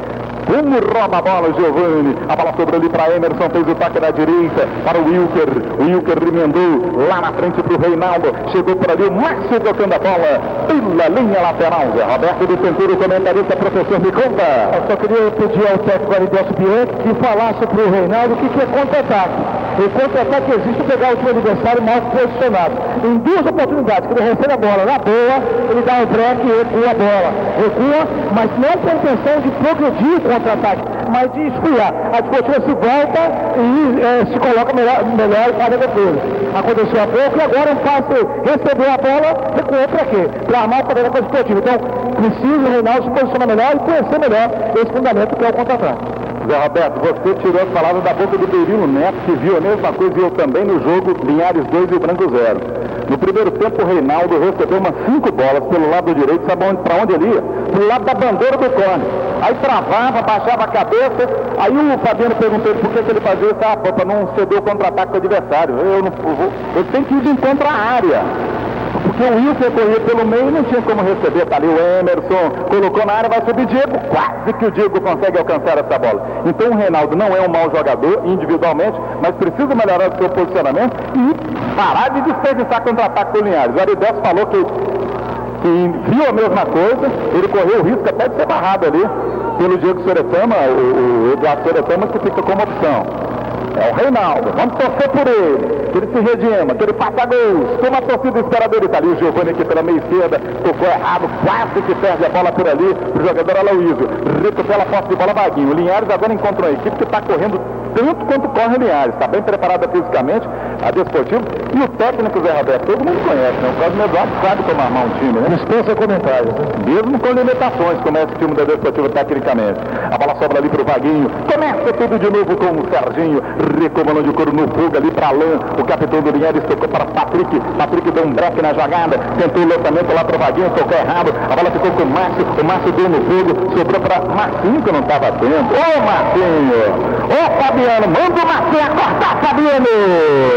Rouba a bola, Giovani. A bola sobrou ali para Emerson, fez o toque na direita para o Wilker. O Wilker remendou lá na frente para o Reinaldo. Chegou por ali o Márcio tocando a bola pela linha lateral. Zé Roberto do Centuro, comentarista, professor, me conta. Eu só queria pedir ao técnico Aridelso Bianchi que falasse para o Reinaldo o que é contra-ataque. O contra-ataque existe pegar o time adversário mal posicionado. Em duas oportunidades, que ele recebe a bola na boa, ele dá um break e recua a bola. Recua, mas não com a intenção de progredir o contra-ataque, mas de esfriar. A disputa se volta e se coloca melhor para a defesa. Aconteceu há pouco e agora um passe, recebeu a bola, recuou para quê? Para armar o poder da esportiva. Então, precisa o Reinaldo se posicionar melhor e conhecer melhor esse fundamento que é o contra-ataque. Zé Roberto, você tirou as palavras da boca do Berilo Neto, que viu a mesma coisa e eu também no jogo Linhares 2 e o Branco 0. No primeiro tempo, o Reinaldo recebeu umas 5 bolas pelo lado direito, sabe para onde ele ia? Pro lado da bandeira do cone. Aí travava, baixava a cabeça, aí o Fabiano perguntou por que ele fazia isso, para não ceder o contra-ataque do adversário. Eu tenho que ir de encontro à área. Porque o Wilson corria pelo meio e não tinha como receber. Tá ali o Emerson, colocou na área, vai subir Diego. Quase que o Diego consegue alcançar essa bola. Então o Reinaldo não é um mau jogador individualmente, mas precisa melhorar o seu posicionamento e parar de desperdiçar contra-ataque do Linhares. O Aridelso falou que viu a mesma coisa, ele correu o risco até de ser barrado ali pelo Diego Soretama, o Eduardo Soretama, que fica como opção. É o Reinaldo, vamos torcer por ele, que ele se redima, que ele faça gols, como a torcida espera dele. Tá ali o Giovani aqui pela meia esquerda, tocou errado, quase que perde a bola por ali, o jogador Aloysio, recupera a posse de bola, Vaguinho. O Linhares agora encontrou uma equipe que está correndo tanto quanto corre o Linhares, está bem preparada fisicamente, a Desportivo, e o técnico Zé Roberto, todo mundo conhece, né? O Cosme Eduardo sabe como armar um time, né? Dispensa comentários, né? Mesmo com limitações, começa o time da Desportivo tecnicamente. A bola sobra ali para o Vaguinho, começa tudo de novo com o Serginho, recomando de couro no fogo ali para Alain, o capitão do Linhares tocou para Patrick deu um break na jogada, tentou o lançamento lá para o Vaguinho, tocou errado, a bola ficou com o Márcio deu no fogo, sobrou para Marcinho, que não estava atento. Ô Marcinho! Ô Fabiano, manda o Marcinho acordar, Fabiano!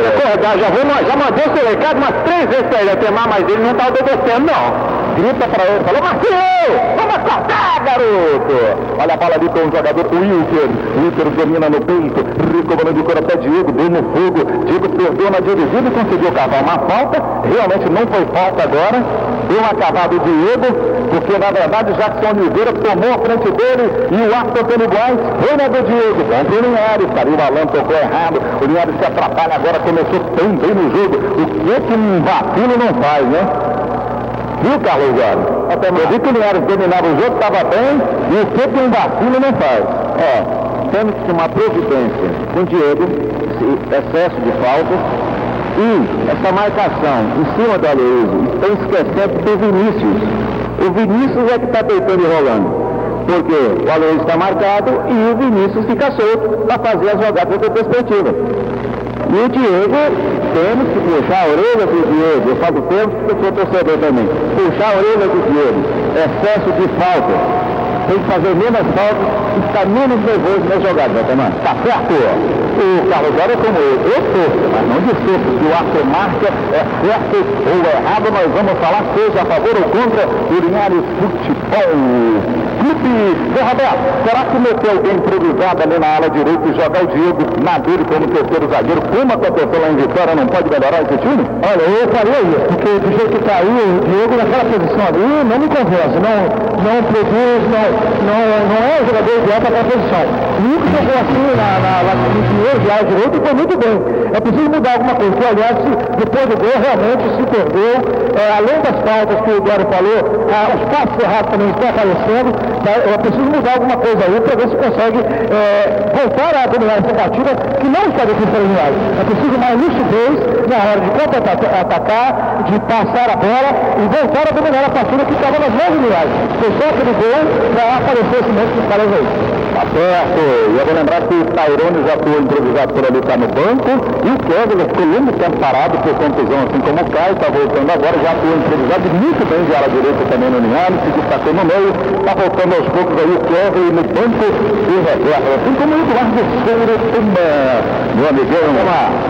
Acordar, já mandou seu recado umas 3 vezes para ele atemar, mas ele não está obedecendo, não. Grita para ele, falou, Marcinho! Vamos acordar, garoto! Olha a bola ali com o jogador o Wilker domina no peito, recomando de couro até Diego, deu no fogo, Diego perdeu na dirigida e conseguiu cavar uma falta, realmente não foi falta agora, deu uma cavada o Diego, porque na verdade Jackson Oliveira tomou a frente dele e o Arthur Antônio Góes foi na do Diego, contra o Linhares, ali o Alan tocou errado, o Linhares se atrapalha agora, começou tão bem no jogo, o que um vacilo não faz, né? Viu, Carlos Góes? Eu vi que o Linhares dominava o jogo, estava bem, e o que um vacilo não faz? Temos que tomar providência com o Diego, excesso de faltas, e essa marcação em cima do Aloysio, estão esquecendo do Vinícius. O Vinícius é que está deitando e rolando, porque o Aloysio está marcado e o Vinícius fica solto para fazer as jogadas da perspectiva. E o Diego, temos que puxar a orelha do Diego, eu falo tempo porque eu sou torcedor também, puxar a orelha do Diego, excesso de faltas. Tem que fazer menos faltas e ficar menos nervoso na jogada, Valtemar. Tá certo? O Carlos Góes é como eu torço, mas não discuto que o Arthur marca é certo ou errado, nós vamos falar seja a favor ou contra o Linhares Futebol Clube. Zé Roberto, será que meter alguém improvisado ali na ala direita e jogar o Diego na dele como terceiro zagueiro, como aconteceu lá em Vitória, não pode melhorar esse time? Olha, eu faria isso, porque do jeito que caiu o Diego naquela posição ali, não me convence, não produz, não é o jogador ideal para aquela posição. O único que jogou assim no dinheiro de ala direita e foi muito bem. É preciso mudar alguma coisa, porque aliás, depois do gol, realmente se perdeu. Além das faltas que o Dório falou, os passos errados também estão aparecendo. É preciso mudar alguma coisa aí para ver se consegue voltar a dominar essa partida que não está definindo pelo Linhares. É preciso mais lucidez na hora de contra-atacar, de passar a bola e voltar a dominar a partida que estava nas mãos do Linhares. Foi só aquele gol para aparecer esse momento que os caras aí. Tá certo. E eu vou lembrar que o Tairone já foi improvisado por ali, está no banco, e o Kevin ficou longo tempo parado por contusão, assim como o Caio, está voltando agora, já foi improvisado muito bem de ala direita também no Linhares, se destacou no meio, está voltando aos poucos aí o Kevin no banco e reserva. Assim como o Eduardo Soretama, meu amigão,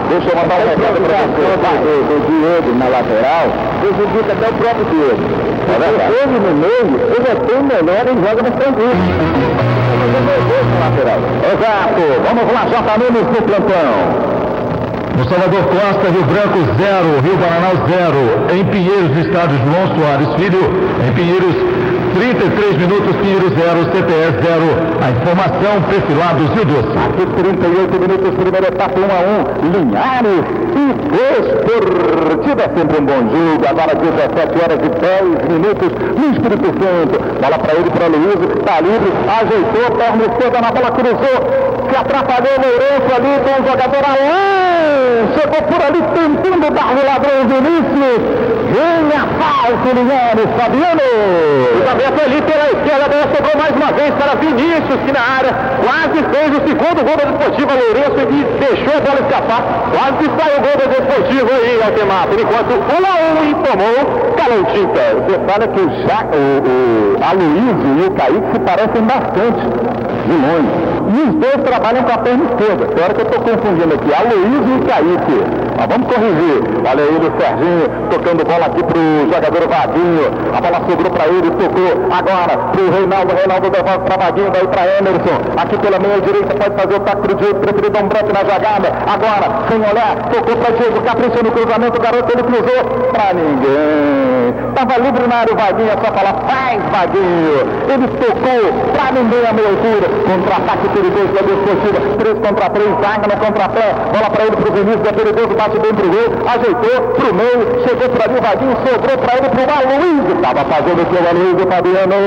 deixa eu mandar um recado para você do Diego na lateral, prejudica até o próprio Diego. Ele no meio, ele é tão melhor, ele joga mais tranquilo. lateral. Exato. Vamos lá, J. Nunes no plantão. No Salvador Costa, Rio Branco 0, Rio Bananal 0. Em Pinheiros, no estádio João Soares Filho. Em Pinheiros, 33 minutos, Pinheiros 0, CTS 0. A informação, Perfilados Rio Doce. Aqui 38 minutos, primeira etapa 1-1. Linhares e Esportiva, sempre um bom jogo. Agora 17 horas e 10 minutos no Espírito Santo. Bola para ele, para Luiz, está livre, ajeitou, perna esquerda na bola, cruzou. Se atrapalhou o Lourenço ali com o jogador Alain. Chegou por ali tentando dar o ladrão Vinícius. Vem a falta, Linhares, Fabiano. O Gabriel ali pela esquerda, a bola sobrou mais uma vez para Vinícius, que na área quase fez o segundo gol da Desportiva Lourenço e deixou a bola escapar. Quase saiu o gol da Desportiva aí, Altemar. Por enquanto, 1-1 e tomou Galão Tinta. Você fala que o Aloysio e o Kaique se parecem bastante de longe. E os dois trabalham com a perna esquerda. Agora que eu estou confundindo aqui, Aloysio e Kaique. Mas vamos corrigir. Olha ele, o Serginho, tocando bola aqui pro jogador Vaguinho. A bola sobrou para ele, tocou agora pro Reinaldo. Reinaldo devolve para Vaguinho, daí para Emerson. Aqui pela meia direita, pode fazer o taco pro Diego, preferiu dar um break na jogada. Agora, sem olhar, tocou para Diego, capricha no cruzamento, o garoto ele cruzou para ninguém. Tava livre na área o Vaguinho, é só falar, faz Vaguinho. Ele tocou para ninguém a meia altura. Contra-ataque perigoso da Desportiva, 3 contra 3, zaga no contrapé. Bola para ele pro Vinícius, é perigoso, bate bem pro gol, ajeitou pro meio, chegou por ali o Vaguinho, sobrou para ele pro Aloysio. Tava fazendo o que o Aloysio, Fabiano?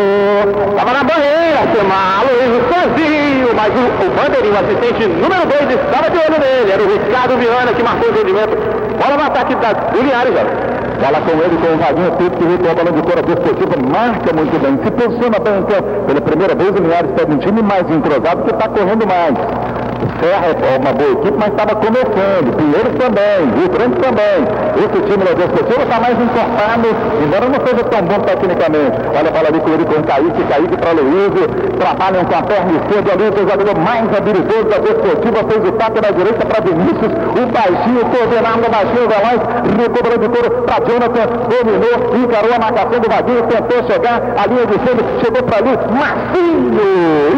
Tava na banheira, Aloysio sozinho, mas o bandeirinho, assistente número 2, estava de olho nele. Era o Ricardo Viana que marcou o rendimento. Bola no ataque do Linhares, já. Bola com ele, com o Vaguinho, teve que recuar a bola de fora, Desportiva, marca muito bem, se posiciona bem, então, pela primeira vez o Linhares pega um time mais entrosado que está correndo mais. O Serra é uma boa equipe, mas estava começando, Pinheiros também, Rio Grande também. Esse time da Desportiva está mais encorpado, embora não seja tão bom tecnicamente. Olha a bola ali com ele, com o Kaique para Luísio, trabalham com a perna esquerda ali, o jogador mais habilidoso da Desportiva, fez o taco na direita para Vinícius, o baixinho, coordenado baixinho, veloz, recobra de couro para Jonathan, dominou, encarou a marcação do Vaguinho, tentou chegar, a linha de fundo, chegou para ali, Marcinho,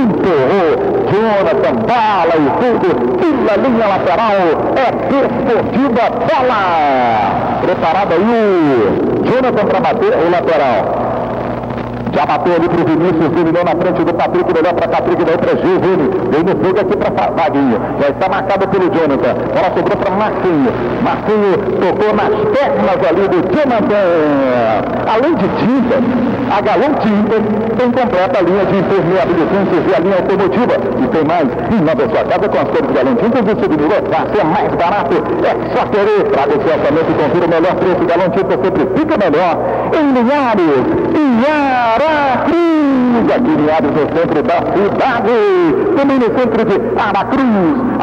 empurrou, Jonathan, bala e tudo, pela linha lateral, é Desportiva, bola, preparado aí o Jonathan para bater o lateral. Já bateu ali pro Vinícius, dominou na frente do Patrick, melhor para Patrick, daí para Giovanni, veio no fogo aqui para Vaguinho, já está marcado pelo Jonathan, bola sobrou para Marcinho, Marcinho tocou nas pernas ali do Jonathan. Além de tinta, a Galão Tinta tem completa a linha de impermeabilizantes e a linha automotiva, e tem mais, inova sua casa com as cores de Galão Tinta, você diminui, vai ser mais barato, é só querer, traga o seu orçamento e confira o melhor preço, Galão Tinta sempre fica melhor, em Linhares, Aracruz, aqui em Linhares, no centro da cidade, também no centro de Aracruz.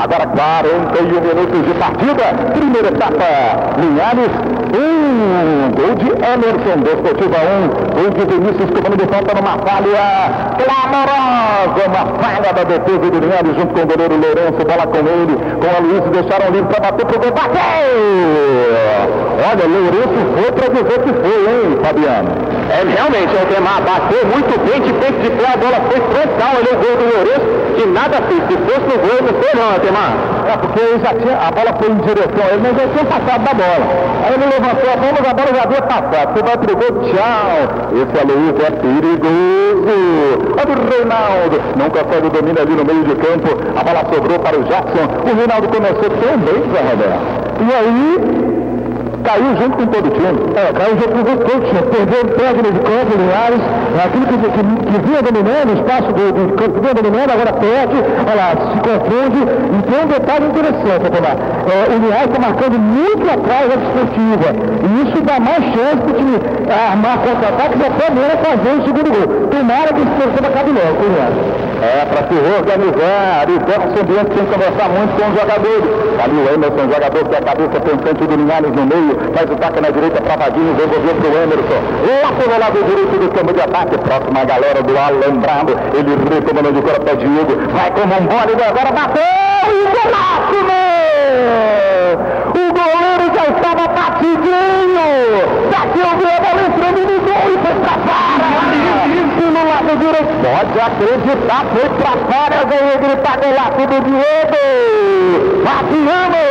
Agora 41 minutos de partida, primeira etapa, Linhares 1, gol de Emerson, Desportiva 1, gol de Vinícius, comando de falta numa falha clamorosa, uma falha da defesa do Linhares, junto com o goleiro Lourenço, bola com ele, com a Luiz, deixaram livre para bater pro gol, bateu! Olha, Lourenço foi para dizer que foi, hein, Fabiano? É, realmente, o Altemar bateu muito bem de peito de pé, a bola foi frontal ali, o gol do Lourenço, que nada fez. Se fosse no gol, não foi não, Altemar. É, porque a bola foi em direção a ele, mas já tinha passado da bola. Aí ele levantou a bola, mas a bola já havia passado. Você vai pro gol, tchau. Esse Aloysio é perigoso. Olha o Reinaldo, não consegue o domínio ali no meio de campo. A bola sobrou para o Jackson. O Reinaldo começou tão bem, Zé Roberto. E aí... caiu junto com todo o time. Caiu junto com todo o time. Perdeu o pé de campo, Linhares. Aquilo que vinha dominando, o espaço do campo vinha dominando, agora perde, olha lá, se confunde. Então, um detalhe interessante, Tomar. O Linhares está marcando muito atrás da Desportiva. E isso dá mais chance para o time armar contra-ataque e até mesmo fazer o segundo gol. Tomara que a Desportiva acabe logo, o Linhares. Para se reorganizar, e esse ambiente tem que conversar muito com os jogadores. Ali o Emerson, jogador que é a cabeça pensante do Linhares no meio, faz o taque na direita para Vaguinho, devolveu para o Emerson. Lá pelo lado direito do campo de ataque, próxima galera do Alambrado, ele retomando de cor para Diego, vai como um bode, agora bateu e golaço, o goleiro já estava batidinho, bateu a bola entrando no gol e foi para fora. No lado direito, Pode acreditar, foi pra fora, veio gritar golaço do Diego! Fabiano!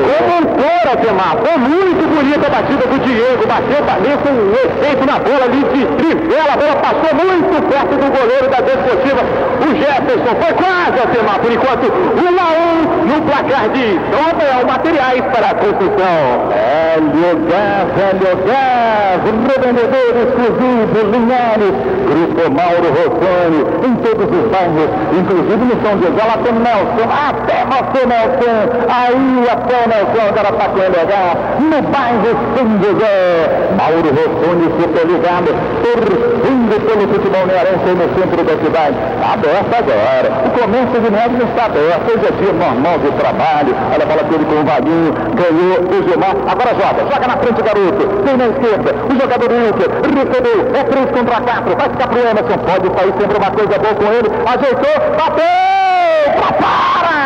Comentora, Temar, foi muito bonita a batida do Diego, bateu também com um efeito na bola ali de trivela, a bola passou muito perto do goleiro da Desportiva, o Jefferson, foi quase, Temar, por enquanto, 1-1 no placar de Nobel Materiais para a construção. Hélio Gás, revendedor exclusivo, Linhares, Grupo Mauro Rossoni, em todos os bairros, inclusive no São José, lá tem Nelson, até você, Nelson, aí até o Nelson, agora está com LH, no bairro São José, Mauro Rossoni, super ligado, torcendo pelo futebol nearense no centro da cidade, está aberto agora, o comércio de Neves está aberto, hoje é dia normal de trabalho, olha a bola dele com o Vaguinho, ganhou o Gilmar, agora joga na frente, garoto, tem na esquerda, o jogador do Inter, recebeu, é 3 contra 4, vai ficar pro Emerson, pode sair sempre uma coisa boa com ele, ajeitou, bateu, pra fora!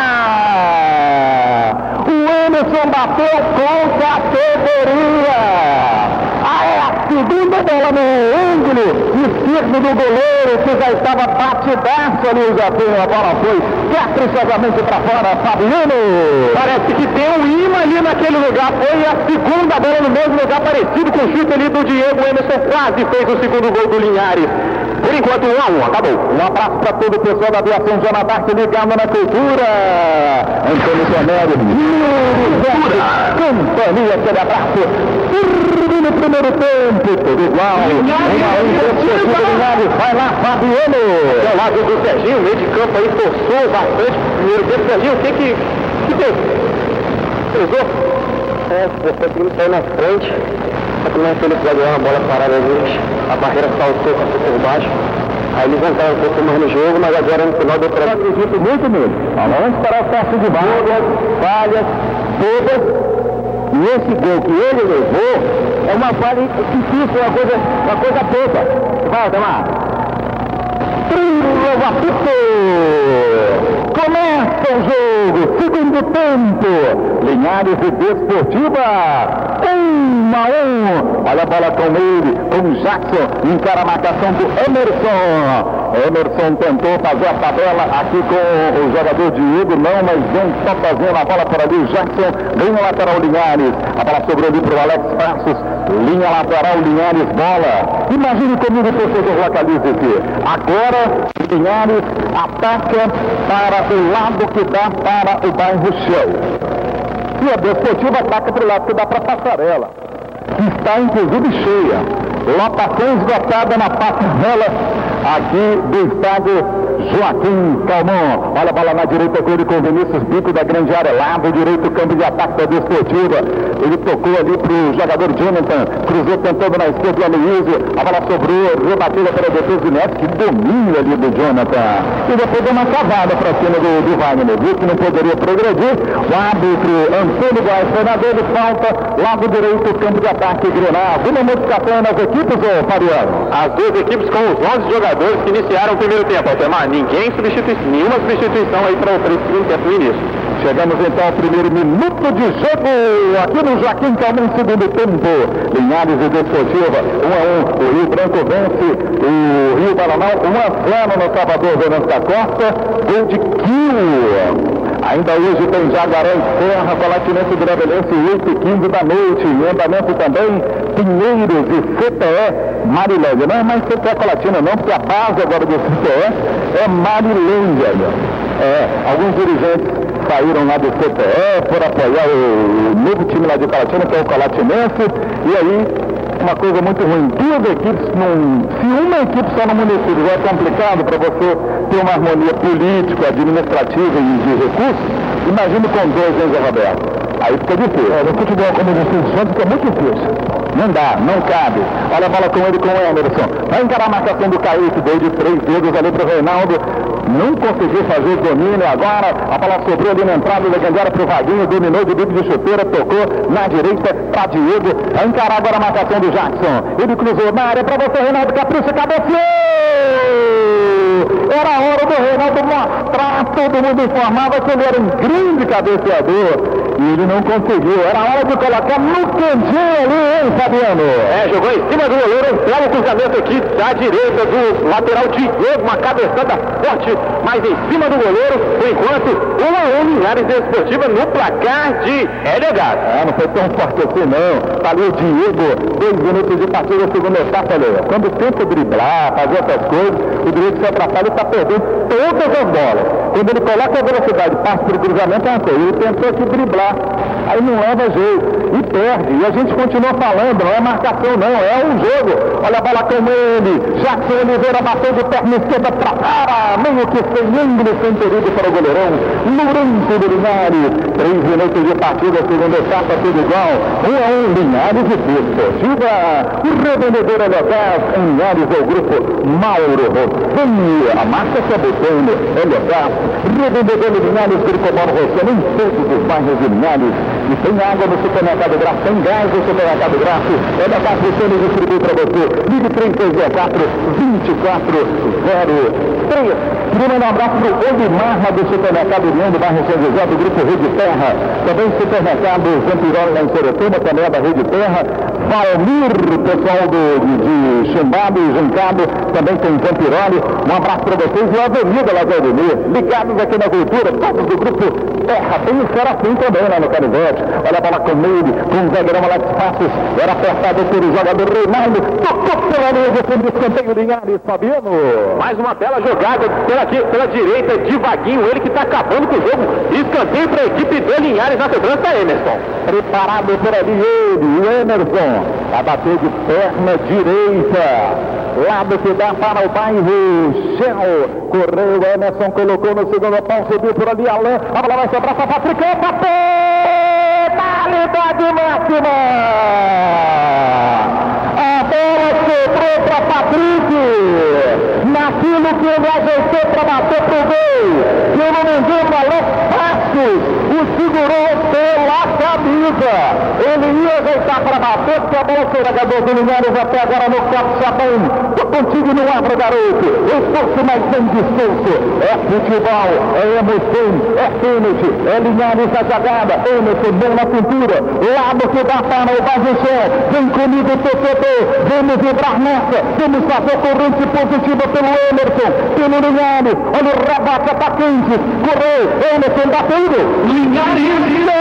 O Emerson bateu com categoria! A segunda bola no ângulo esquerdo do goleiro, que já estava batidaço ali, já tem a bola foi caprichosamente para fora, Fabiano. Parece que tem um imã ali naquele lugar, foi a segunda bola no mesmo lugar, parecido com o chute ali do Diego. Emerson quase fez o segundo gol do Linhares. Por enquanto 1-1, acabou. Um abraço para todo o pessoal da aviação Jonathan, ligado na cultura. Antônio Sonério, companhia, aquele abraço. No primeiro tempo, tudo igual. 1-1, vai lá, Fabiano. Ao lado do Serginho, o meio de campo aí forçou bastante o primeiro tempo. Serginho, o que fez? Pesou? O time saiu na frente. A primeira vez ele ganhou uma bola parada ali, a barreira saltou por baixo. Aí eles entraram um pouco mais no jogo, mas agora no final deu para... Eu acredito muito nele. Vamos esperar o passe de bolas, falhas, todas. E esse gol que ele levou é uma falha difícil, uma coisa pouca. Vai, Tamar. Começa o jogo, segundo tempo. Linhares e Desportiva, 1-1. Olha a bola com ele, com o Jackson, encara a marcação do Emerson. Emerson tentou fazer a tabela aqui com o jogador Diego, não, mas vem só fazendo a bola por ali, o Jackson, linha lateral Linhares, a bola sobrou ali para o Alex Passos, linha lateral Linhares, bola. Imagine comigo o torcedor, localize-se. Agora Linhares ataca para o lado que dá para o bairro Shell. E a Desportiva ataca para o lado que dá para a Passarela, que está inclusive cheia. Lotação esgotada na passarela aqui do estádio Joaquim Calmon. Olha a bola na direita, gol com Vinícius Bico da grande área, lado direito, campo de ataque da Desportiva. Ele tocou ali para o jogador Jonathan, cruzou tentando na esquerda o Aloysio, a bola sobrou, rebatida para a defesa do Neto, que domínio ali do Jonathan. E depois deu uma cavada para cima do Wagner, viu que não poderia progredir. O árbitro Antônio Góes foi na dele, falta, lado direito, campo de ataque, Grenal. Uma modificação nas equipes, ô Fabiano? As duas equipes com os 11 jogadores que iniciaram o primeiro tempo, Altemar. Nenhuma substituição aí para o segundo tempo no início. Chegamos então ao primeiro minuto de jogo aqui no Joaquim Calmon, segundo tempo. Linhares e Desportiva, 1-1. O Rio Branco vence o Rio Paraná, 1-0 no Salvador Venâncio da Costa, gol de Quilo. Ainda hoje tem Jaguaré e Serra, Palatinense do Gravelense, 8h15 da noite. Em andamento também Pinheiros e CTE Marilândia. Não é mais CTE Colatina não, porque a base agora do CTE é Marilândia. Alguns dirigentes saíram lá do CTE por apoiar o novo time lá de Colatina, que é o Colatinense. E aí, uma coisa muito ruim, duas equipes, se uma equipe só no município já é complicado para você ter uma harmonia política, administrativa e de recursos, imagine com dois, hein, Zé Roberto? Aí fica difícil. No futebol como o Santos fica muito difícil. Não dá, não cabe. Olha a bola com ele, com o Emerson. Vai encarar a marcação do Kaique, deu de 3 dedos ali para o Reinaldo. Não conseguiu fazer o domínio agora. A bola sobrou ali na entrada da grande área para o Vaguinho. Dominou de bico de chuteira, tocou na direita para Diego. Vai encarar agora a marcação do Jackson. Ele cruzou na área para você, Reinaldo Capricho, cabeceou! Era a hora do Reinaldo mostrar, todo mundo informava que ele era um grande cabeceador. E ele não conseguiu. Era hora de colocar no cantinho ali, hein, Fabiano? Jogou em cima do goleiro, um belo cruzamento aqui da direita do lateral Diego, uma cabeçada forte, mas em cima do goleiro, por enquanto, 1-1 Linhares Esportiva no placar de LH. Não foi tão forte assim não. Tá ali o Diego, 2 minutos de partida, segunda etapa, Leo. Quando tenta driblar, fazer outras coisas, o Diego se atrapalha e está perdendo todas as bolas. Quando ele coloca a velocidade, passa para o cruzamento, é uma coisa. Ele tentou aqui driblar, aí não leva jeito e perde. E a gente continua falando, não é marcação não, é um jogo. Olha a bola com ele, Jackson Oliveira bateu de perna esquerda para fora, meio que sem ângulo, sem perigo para o goleirão Lourenço do Linhares. 3 minutos de partida, segunda etapa, tudo igual. 1-1 Linhares e Desportiva. O revendedor Heliogás em Linhares é o grupo Mauro Rossini. A marca que é botando Heliogás. Revendedor de Linhares, grupo Mauro Rossini, em todos os bairros de Linhares. E tem água no supermercado Graça, tem gás no supermercado Graça. Heliogás Rossini distribui para você. Ligue 3204-2403. Queria mandar um abraço para o Odimar do supermercado União do bairro São José, do grupo Rede Terra. Também supermercado Zampiroli lá em Sorocaba, também é da Rede Terra. Valmir, pessoal de Chumbado e Juncado, também tem Zampiroli. Um abraço para vocês e a Avenida Lagoa, ligados aqui na cultura, todos do grupo Terra. Tem o Serafim também lá no Canivete. Olha a bola com ele, com o zagueirão Alex Passos. Era apertado pelo jogador Reinaldo. Tocou pela linha de fundo, escanteio Linhares, Fabiano. Mais uma bela jogada pela direita de Vaguinho, ele que está acabando com o jogo. Escanteio para a equipe de Linhares na cobrança, Emerson. Preparado por ali ele, o Emerson. A bater de perna direita. Lado que dá para o bairro Shell. Correu, o Emerson colocou no segundo pau, subiu por ali Alain. A bola vai sobrar para Patrick. Penalidade máxima. A bola sobrou para Patrick. Naquilo que ele ajeitou para bater pro gol. Se eu não me engano, Alain Passos o segurou pela camisa. Ele ia ajeitar para bater, porque a bola foi jogador do Linhares até agora no capixabão. Tô contigo no abro, garoto. Esforço, mas sem descanso. É futebol, é emoção, é pênalti, é Linhares na jogada. Emerson, bom na cintura. Lado que dá para o Baguichão. Vem comigo, torcedor. Vamos vibrar nessa. Vamos fazer corrente positiva pelo Emerson, pelo Linhares. Olha o rebate atacante. Correu, Emerson batendo. Linhares.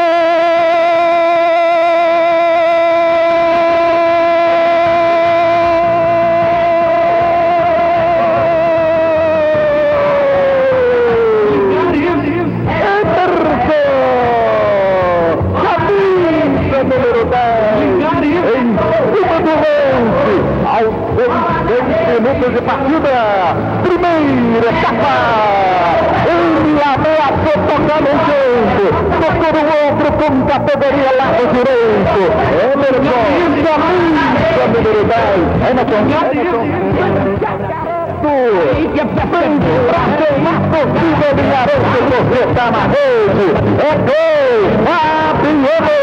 Minutos de partida, primeira etapa, ele ameaçou tocar no jeito, tocou no outro com categoria lado direito, Emerson, camisa número 10, Emerson, pra queimar possível Linharense, você tá na rede, é gol, Fabiano!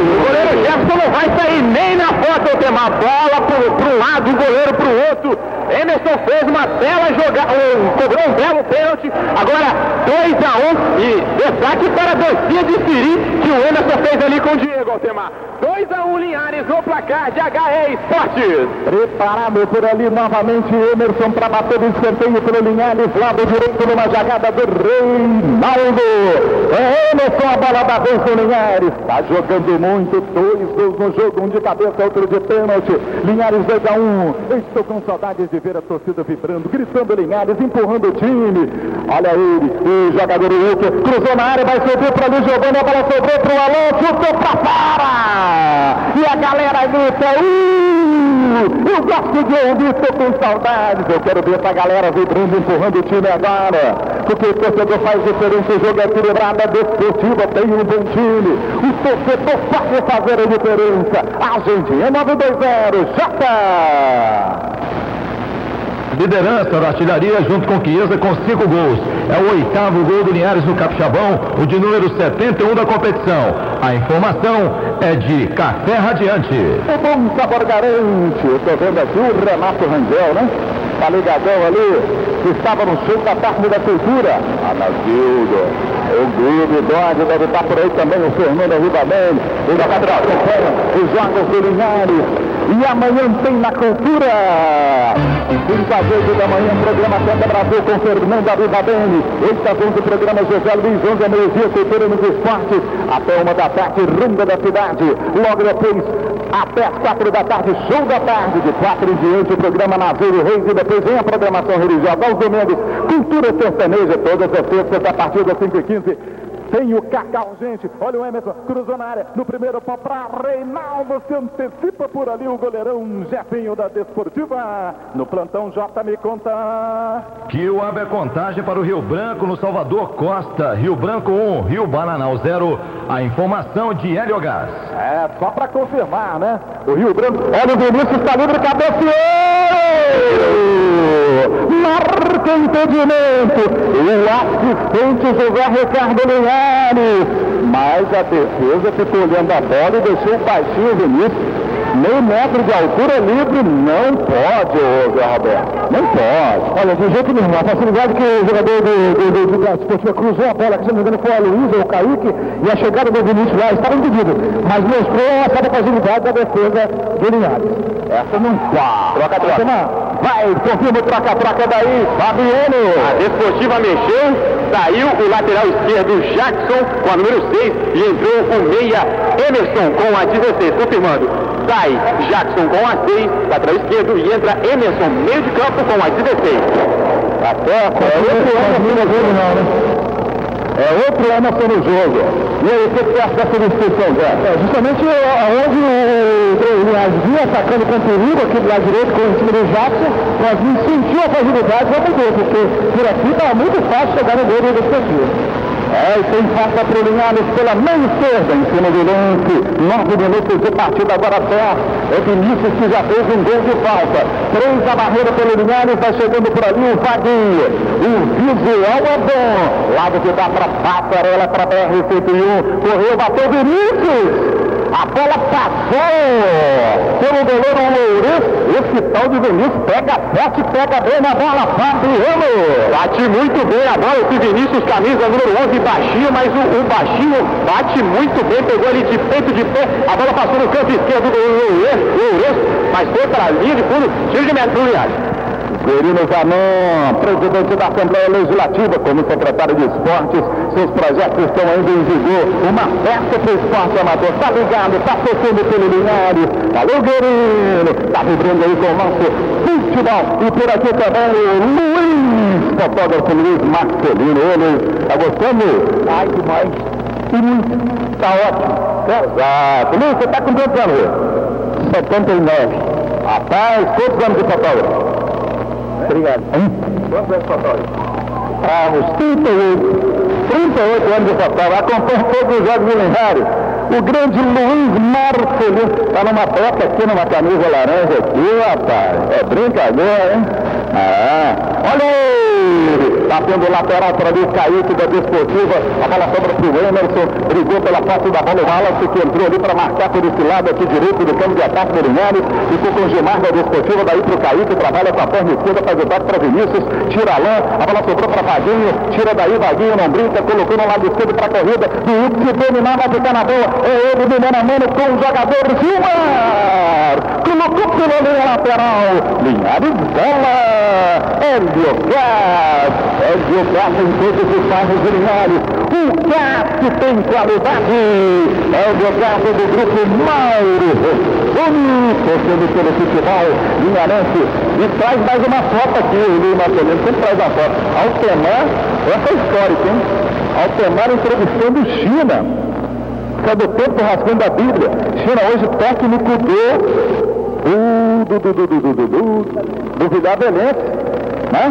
O goleiro Jefferson não vai sair nem na foto, tem uma bola pro um lado, o goleiro pro outro. Emerson fez uma bela jogada, cobrou um belo pênalti, agora 2-1 e destaque para a dancinha de Siri que o Emerson fez ali com o Diego Altemar. 2-1 Linhares no placar de HE Esportes. Preparado por ali novamente Emerson para bater o escanteio pelo Linhares, lado direito numa jogada do Reinaldo. É Emerson, a bola da vez do Linhares. Está jogando muito, 2 gols no jogo, um de cabeça, outro de pênalti. Linhares 2-1. Estou com saudades de ver a torcida vibrando, gritando Linhares, empurrando o time. Olha ele, o jogador Wilker cruzou na área, vai subir para ali, jogando, a bola sobrou para o Alonso, chutou para fora. E a galera grita, eu gosto de ouvir, estou com saudades. Eu quero ver essa galera vibrando, empurrando o time agora. Porque o torcedor faz diferença, o jogo é equilibrado, é Desportiva, tem um bom time. O torcedor pode fazer a diferença. Argentina 9-2-0, Jota! Liderança da artilharia junto com Chiesa com 5 gols. É o 8º gol do Linhares no Capixabão, o de número 71 da competição. A informação é de Café Radiante. O bom sabor garante. Eu estou vendo aqui o Renato Rangel, né? tá ligadão ali, que estava no show da tarde da cultura. Anazildo. O Guilherme Dodge deve estar por aí também, o Fernando Ribamel, o da Catral, os jogos do Linhares. E amanhã tem na cultura, 5 às 8 da manhã, programa Tenda Brasil com Fernando Ribamel. 8 às 11, programa José Luiz, 11 ao meio-dia, cultura nos esportes, até 1 da tarde, Ronda da Cidade. Logo depois, até as 4 da tarde, show da tarde, de 4 em diante, o programa Nazário Reis, e depois vem a programação religiosa aos domingos, cultura sertaneja, todas as terças, a partir das 5h15. Tem o Cacau, gente. Olha o Emerson, cruzou na área, no primeiro pau para Reinaldo, se antecipa por ali o goleirão Jefinho da Desportiva. No plantão, Jota me conta. Que o abre a contagem para o Rio Branco no Salvador Costa. Rio Branco 1, Rio Bananal 0. A informação de Hélio Gás. É, só para confirmar, né? O Rio Branco, olha o Vinícius, está livre, cabeceou! Marca impedimento. O assistente José Ricardo Linhares. Mas a defesa ficou olhando a bola e deixou o baixinho Vinícius. Meio metro de altura livre, não pode, Zé Roberto. Não pode. Olha, de jeito nenhum. A facilidade que o jogador da Desportiva cruzou a bola, que se não me engano foi a Luísa ou o Kaique, e a chegada do Vinícius lá estava impedido. Mas mostrou a certa facilidade da defesa do Linhares. Essa não dá. Troca. Vai, confirma o troca daí, Fabiano. A Desportiva mexeu, saiu o lateral esquerdo Jackson com a número 6 e entrou o meia Emerson com a 16, confirmando. Sai Jackson com a 6, lateral esquerdo, e entra Emerson, meio de campo com a 16. Tá certo, é outro Emerson no jogo. E aí, o que você acha dessa discussão, Zé? Justamente onde o Linhares vinha atacando com perigo aqui do lado direito, com o time do Jackson, nós sentiu a fragilidade do gol, porque por aqui estava muito fácil chegar no gol do Desportivo. É, e tem falta para o Linhares pela meia esquerda, em cima do lance. 9 minutos de partida agora certo. É Vinícius que já fez um gol de falta. 3 a barreira pelo Linhares, vai chegando por ali o Vaguinho. O visual é bom. Lado que dá para Passarela, para BR-101. Correu, bateu Vinícius. A bola passou pelo goleiro Lourenço. Esse tal de Vinícius pega forte, pega bem na bola, Fabiano. Bate muito bem a bola, esse Vinícius, camisa número 11, baixinho, mas o baixinho bate muito bem, pegou ali de peito de pé, a bola passou no canto esquerdo do Lourenço, mas foi para a linha de fundo, tiro de meta do Linhares. Verino Zanon, presidente da Assembleia Legislativa, como secretário de Esportes, seus projetos estão ainda em vigor. Uma festa para o esporte amador, tá ligado, tá tocando pelo Linhares. Alô, Verino, tá vibrando aí com o nosso futebol. E por aqui também o Luiz, fotógrafo Luiz Marcelino. Ele, tá gostando? Ai, demais. E muito, tá ótimo. Exato. Luiz, você tá com quantos anos? 79. Rapaz, quantos anos de fotógrafo? Obrigado. Quantos anos de fotógrafo? Uns 38 anos de fotógrafo. Acompanha todos os jogos do Linhares. O grande Luiz Marcelino está numa bota aqui, numa camisa laranja aqui, rapaz. É brincadeira, hein? Olha ele! Está tendo lateral para ali o Kaique da Desportiva. A bola sobra para o Emerson. Brigou pela face da bola. O Wallace que entrou ali para marcar por esse lado aqui direito do campo de ataque do Linhares. Ficou com o Gilmar da Desportiva. Daí para o Kaique. Trabalha com a perna esquerda. Faz o toque para Vinícius. Tira a lã. A bola sobrou para Vaguinho. Tira daí Vaguinho. Não brinca. Colocou no lado esquerdo para a corrida. E o que dominar vai ficar na boa. É ele do mano a mano com o jogador Gilmar. Colocou pela linha lateral. Linhares bola. Hélio Gás. Hélio Gás em todos os bairros do Linhares. O Gás que tem qualidade. Hélio Gás do grupo Mauro Rosoni, torcendo pelo futebol linharense. E traz mais uma foto aqui, o Luiz Marcelino sempre traz uma foto. Altemar, essa é histórica, hein? Altemar entrevistando China. Que é do tempo rasgando da Bíblia. China hoje técnico do Vidavelense, né?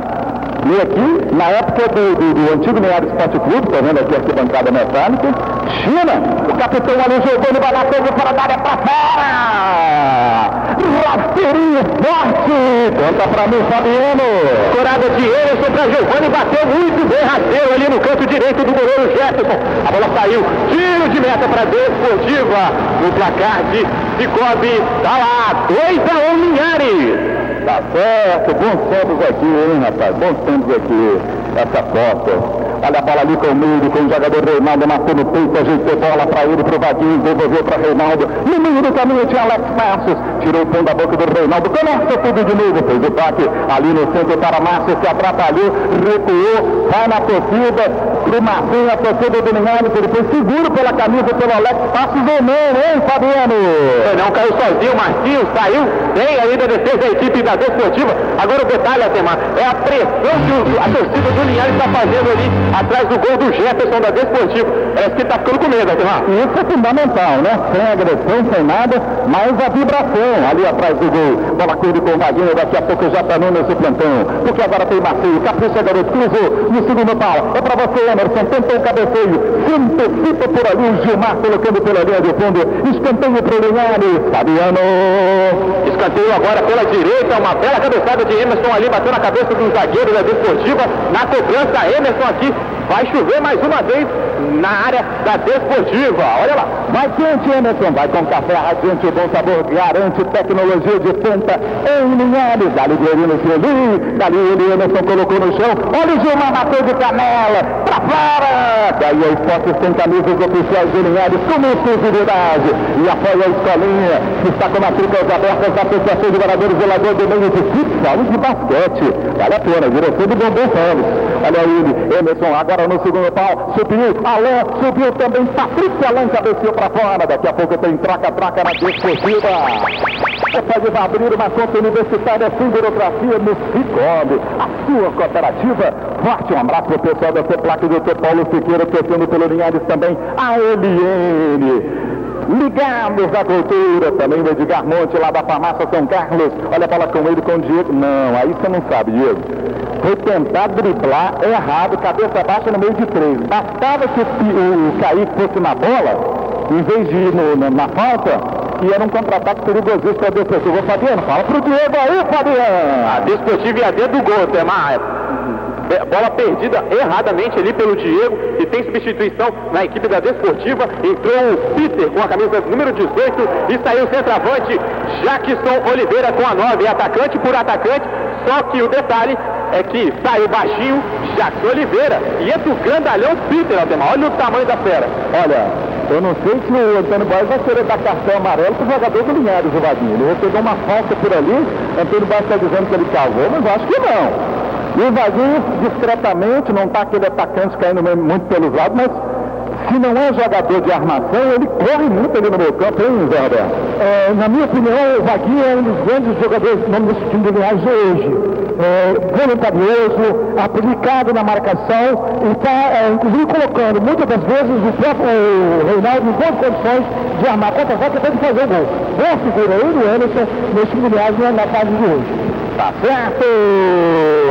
E aqui, na época do antigo Linhares Esporte Clube, estou vendo aqui a arquibancada mecânica, China, o capitão ali jogou, ele vai lá, pegou fora da área para fora! Rasteirinho forte! Conta para mim, Fabiano! Corada de Emerson para Giovanni, bateu muito bem, rasteiro ali no canto direito do goleiro Jefferson. A bola saiu, tiro de meta para a Desportiva, no placar de Cicobi, tá lá, 2-1 Linhares. Tá certo, bons tempos aqui, hein, rapaz? Bons tempos aqui, essa foto. Olha a bola ali com o meio, com o jogador Reinaldo, matou no peito, ajeitou bola para ele, pro Vaguinho, devolveu para Reinaldo. No meio do caminho tinha Alex Passos, tirou o pão da boca do Reinaldo, começa tudo de novo, fez o toque ali no centro para Márcio, se atrapalhou, recuou, vai na torcida, pro Marcinho, a torcida do Linhares, ele foi seguro pela camisa pelo Alex Passos ou não, hein, Fabiano? Não caiu sozinho, o Marcinho saiu bem aí da defesa da equipe da Desportiva. Agora o detalhe, Atemar, é a pressão que a torcida do Linhares está fazendo ali atrás do gol do Jefferson da Desportiva. Parece que ele está ficando com medo, Atemar. Isso é fundamental, né? Sem agressão, sem nada, mas a vibração ali atrás do gol. Bola corrida com o Vaguinho, daqui a pouco já está nesse plantão. Porque agora tem Marcinho, capricha, garoto, cruzou no segundo pau. É para você, Emerson, tentou o cabeceio, se antecipa por ali, o Gilmar colocando pela linha de fundo, escanteio para o Linhares, Fabiano. Escanteio agora pela direita, uma bela cabeçada de Emerson ali, bateu na cabeça do zagueiro da Desportiva, na cobrança, Emerson aqui, vai chover mais uma vez na área da Desportiva, olha lá. Vai quente, Emerson, vai com café radiante, o bom sabor, garante tecnologia de ponta em Linhares, dali Guerino Fiolim, dali ele, Emerson colocou no chão, olha o Gilmar, bateu de canela, pra fora, daí as fotos sem camisas oficiais de Linhares, com exclusividade, e apoia a escolinha, que está com matrículas abertas da Associação de Moradores de Lagoa do Meio de Futsal e de Basquete, vale a pena, direção do Bombom Ramos, olha ele, Emerson agora no segundo pau, subiu, Alain, subiu também, Patrícia Alain cabeceou para fora, daqui a pouco tem troca-troca na Desportiva. Pode abrir uma conta universitária sem burocracia no Cicobi, a sua cooperativa. Forte um abraço para o pessoal da CEPLAC do Dr. Paulo Siqueira, torcendo pelo Linhares também, a LN. Ligados à cultura, também o Edgar Monte lá da farmácia São Carlos. Olha a bola com ele, com o Diego. Não, aí você não sabe, Diego. Foi tentar driblar errado, cabeça baixa no meio de três. Bastava que o Kaique fosse na bola, em vez de ir na falta, e era um contra-ataque perigosíssimo para a Desportiva. Ô Fabiano, fala pro Diego aí, Fabiano. A Desportiva ia dentro do gol, Temar. Bola perdida erradamente ali pelo Diego, e tem substituição na equipe da Desportiva. Entrou o Peter com a camisa número 18 e saiu o centroavante Jackson Oliveira com a 9, atacante por atacante. Só que o detalhe é que saiu baixinho Jackson Oliveira e entra o grandalhão Peter, Aldemar. Olha o tamanho da fera. Olha, eu não sei se o Antônio Borges vai querer dar cartão amarelo para o jogador do Linhares, o Vaguinho. Ele recebeu uma falta por ali, Antônio Borges está dizendo que ele cavou, mas acho que não. E o Vaguinho, discretamente, não está aquele atacante caindo muito pelos lados, mas se não é jogador de armação, ele corre muito ali no meio campo, hein, Zé Roberto? Na minha opinião, o Vaguinho é um dos grandes jogadores do nome desse time do Linhares hoje. Voluntarioso, aplicado na marcação, e está, inclusive, colocando muitas das vezes o próprio Reinaldo em boas condições de armar contra-ataque até de fazer o gol. Boa figura aí do Emerson nesse time do Linhares na fase de hoje. Tá certo!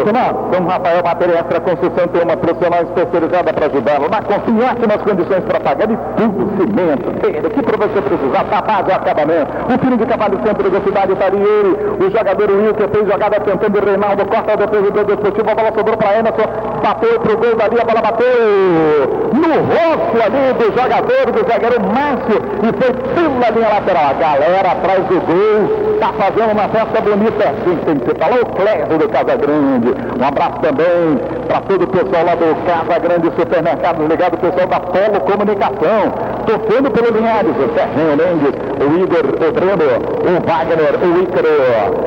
Então, Rafael, Matéria Extra Construção tem uma profissional especializada para ajudá-lo na construção, ótimas condições para pagar de tudo, cimento, pedra, o que para você precisar, tá base ao acabamento. O filho de cavalo centro da cidade está ali, ele, o jogador Wilker fez jogada tentando o Reinaldo, corta a defesa do Desportivo, a bola sobrou para Emerson, bateu pro gol dali, a bola bateu no rosto ali do jogador, do zagueiro Márcio, e foi pela linha lateral. A galera atrás do gol, tá fazendo uma festa bonita, assim tem que ser. Falou o Clésio do Casa Grande. Um abraço também para todo o pessoal lá do Casa Grande Supermercados, ligado, o pessoal da Polo Comunicação, torcendo pelo Linhares, o Serginho Mendes, o Igor, o Breno, o Wagner, o Ícaro,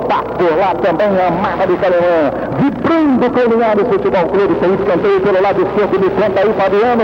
tá por lá também a Marra de Calemã, vibrando com o Linhares Futebol Clube, tem escanteio pelo lado esquerdo, me conta aí, Fabiano.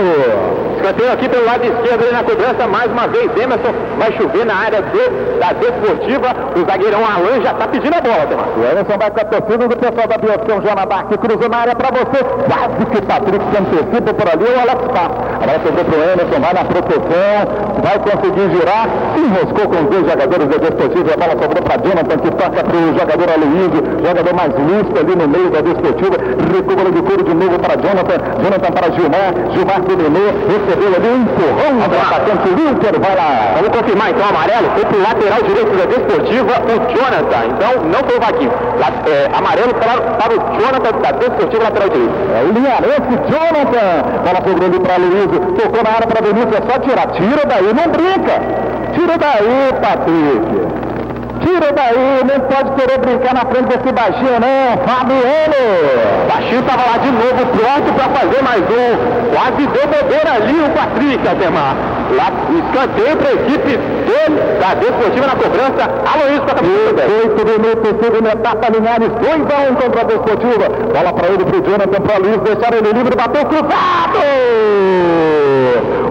Escanteio aqui pelo lado esquerdo, ali na cobrança, mais uma vez, Emerson vai chover na área da Desportiva, o zagueirão Alain já tá pedindo a bola, Tomás. O Emerson vai com a torcida do pessoal da Bioscão, Jonadar, que cruzou na área para você, quase que o Patrick se antecipa por ali, o Alex Passo. Agora sobrou pro Emerson, vai na proteção, vai conseguir girar, se enroscou com os dois jogadores da Desportiva, a bola sobrou para Jonathan, que toca pro jogador Aloysio, jogador mais lúcido ali no meio da Desportiva, recupera de couro de novo para Jonathan, Jonathan para Gilmar, Gilmar dominou, recebeu ali um empurrão do atacante Wilker, vai lá. Vamos confirmar então, amarelo, foi pro lateral direito da Desportiva, o Jonathan, então não foi o Vaguinho. Amarelo para o Jonathan da Desportiva, lateral direito. É o Linharense, Jonathan, bola sobrou ali para Aloysio, tocou na área para Benício, é só tirar, tira daí, não brinca, tira daí, Patrick. Tira daí, não pode querer brincar na frente desse baixinho, não. Fabiano. Baixinho estava lá de novo, pronto para fazer mais um. Quase deu bobeira ali o Patrick, Altemar. Lá, escanteio para a equipe dele, da Desportiva na cobrança. Aloysio para a camisa. 8 minutos, segunda etapa, Linhares, 2-1 contra a Desportiva. Bola para ele, para o Jonathan, para o Luiz, deixaram ele livre, bateu cruzado.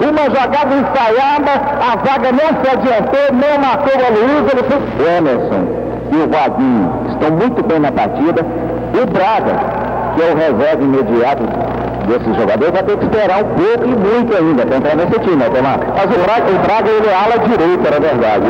Uma jogada ensaiada, a zaga não se adiantou, não marcou o Aloysio, ele fez... O Emerson e o Vaguinho estão muito bem na partida. O Braga, que é o reserva imediato desse jogador, vai ter que esperar um pouco e muito ainda para entrar nesse time, Altemar. Mas o Braga ele é ala direita, na verdade.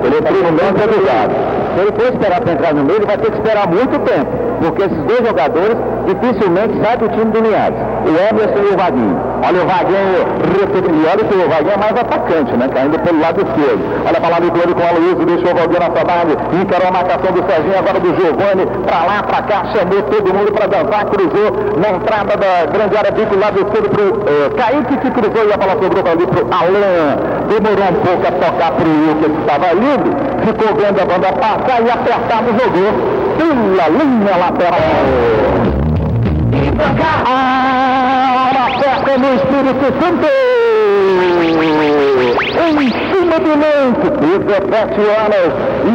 Ele é tremendo educado. Se ele for esperar para entrar no meio, ele vai ter que esperar muito tempo, porque esses dois jogadores dificilmente saem do time do Linhares. O Emerson e o Vaguinho. Olha o Vaguinho, e olha que o Vaguinho é mais atacante, né? Caindo pelo lado esquerdo. Olha para lá de ele com o Aloysio, deixou o Valdir na saudade, encarou a marcação do Serginho, agora do Giovani, para lá, para cá, chamou todo mundo para dançar, cruzou na entrada da grande área, bico lado esquerdo pro Kaique, que cruzou e a bola sobrou ali pro Alain. Demorou um pouco a tocar pro Wilker, que estava livre, ficou vendo a banda passar e apertado, jogou pela linha lateral. Acerta no Espírito Santo. Em cima do lance, 17 horas e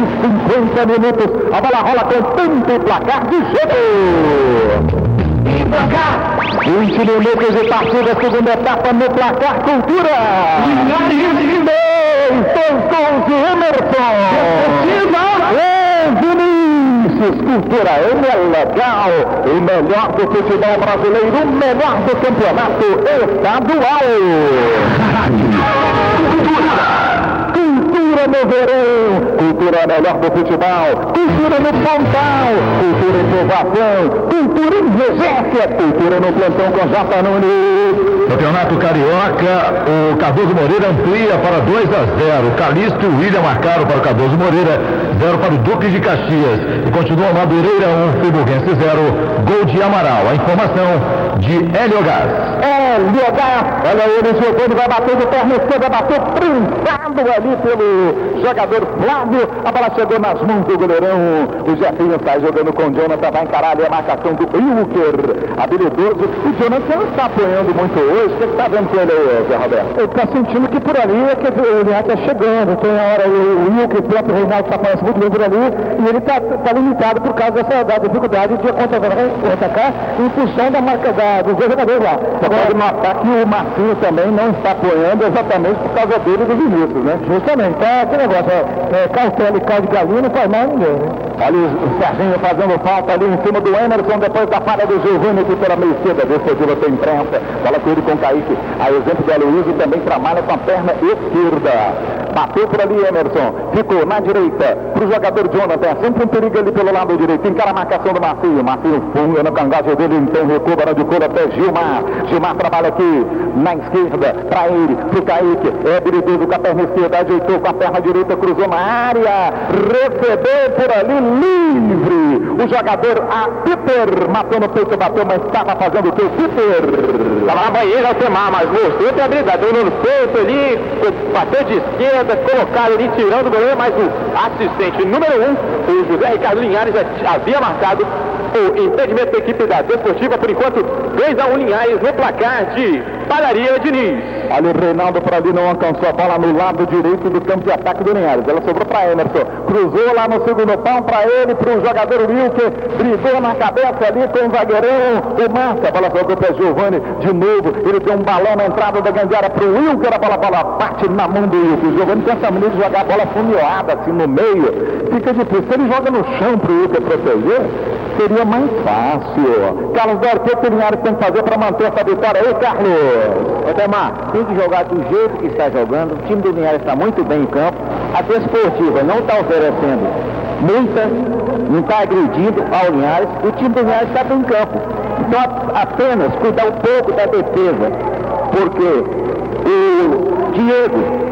50 minutos. A bola rola com tempo e placar de jogo. 20 minutos de partida, segunda etapa no placar Cultura. Dois de Emerson. Vinícius Cultura, ele é legal. O melhor do futebol brasileiro, o melhor do campeonato estadual. Cultura no verão, cultura melhor do futebol, cultura no Pontal, cultura em inovação, cultura em regência, cultura no plantão com J. Nunes. Campeonato Carioca, o Cardoso Moreira amplia para 2-0. Calixto e William marcaram para o Cardoso Moreira, 0 para o Duque de Caxias. E continua Madureira 1, Friburguense 0, gol de Amaral. A informação de Hélio Gás. Hélio Gás, olha ele, Giovani vai bater de perna esquerda, bateu prensado ali pelo jogador Flávio. A bola chegou nas mãos do goleirão. O Jefinho sai jogando com o Jonathan, vai encarar ali a marcação do Wilker, habilidoso. O Jonathan está apoiando muito hoje. O que está vendo com ele aí, Zé Roberto? Ele está sentindo que por ali é que ele está chegando. Tem a hora o Wilker, o próprio Reinaldo está aparecendo muito bem por ali. E ele está limitado por causa da dificuldade de atacar em função da marca dos dois jogadores lá. Você pode notar que o Marcinho também não está apoiando exatamente por causa dele e do Vinícius, né? Justamente, esse negócio cartela e cai de galinha não faz mal a ninguém, né? Olha o Serginho fazendo falta ali em cima do Emerson, depois da falha do Giovani aqui pela meia esquerda. Desportiva tem imprensa, bola com ele com o Kaique. A exemplo do Aloysio também trabalha com a perna esquerda. Bateu por ali Emerson, ficou na direita pro jogador Jonathan, sempre um perigo ali pelo lado direito, encara a marcação do Marcinho. Marcinho funga no cangaço dele, então recua para de cola até Gilmar. Gilmar trabalha aqui na esquerda, para ele, pro Kaique, é habilidoso com a perna esquerda, ajeitou com a perna direita, cruzou na área, recebeu por ali, livre, o jogador Peter, matou no peito, bateu, mas estava fazendo o que? Peter estava na banheira Altemar, mas mostrou tem habilidade, deu no peito ali, bateu de esquerda, colocado ali, tirando o goleiro, mas o assistente número 1, o José Ricardo Linhares, já havia marcado o impedimento da equipe da Desportiva, por enquanto 2-1 Linhares no placar de Padaria Diniz. Olha o Reinaldo por ali, não alcançou a bola no lado direito do campo de ataque do Linhares. Ela sobrou para Emerson, cruzou lá no segundo pau para ele, para o jogador Wilker, brigou na cabeça ali com o zagueirão, o Massa, a bola sobrou para Giovani de novo, ele deu um balão na entrada da grande área para o Wilker, a bola bate na mão do Wilker. O Giovani tem essa maneira de jogar a bola funilada assim no meio, fica difícil. Se ele joga no chão para o Wilker proteger, seria mais fácil. Carlos Dória, o que o Linhares tem que fazer para manter essa vitória aí, Carlos? Odemar, tem que jogar do jeito que está jogando. O time do Linhares está muito bem em campo. A Desportiva não está oferecendo multa, não está agredindo ao Linhares. O time do Linhares está bem em campo. Então apenas cuidar um pouco da defesa, porque o Diego,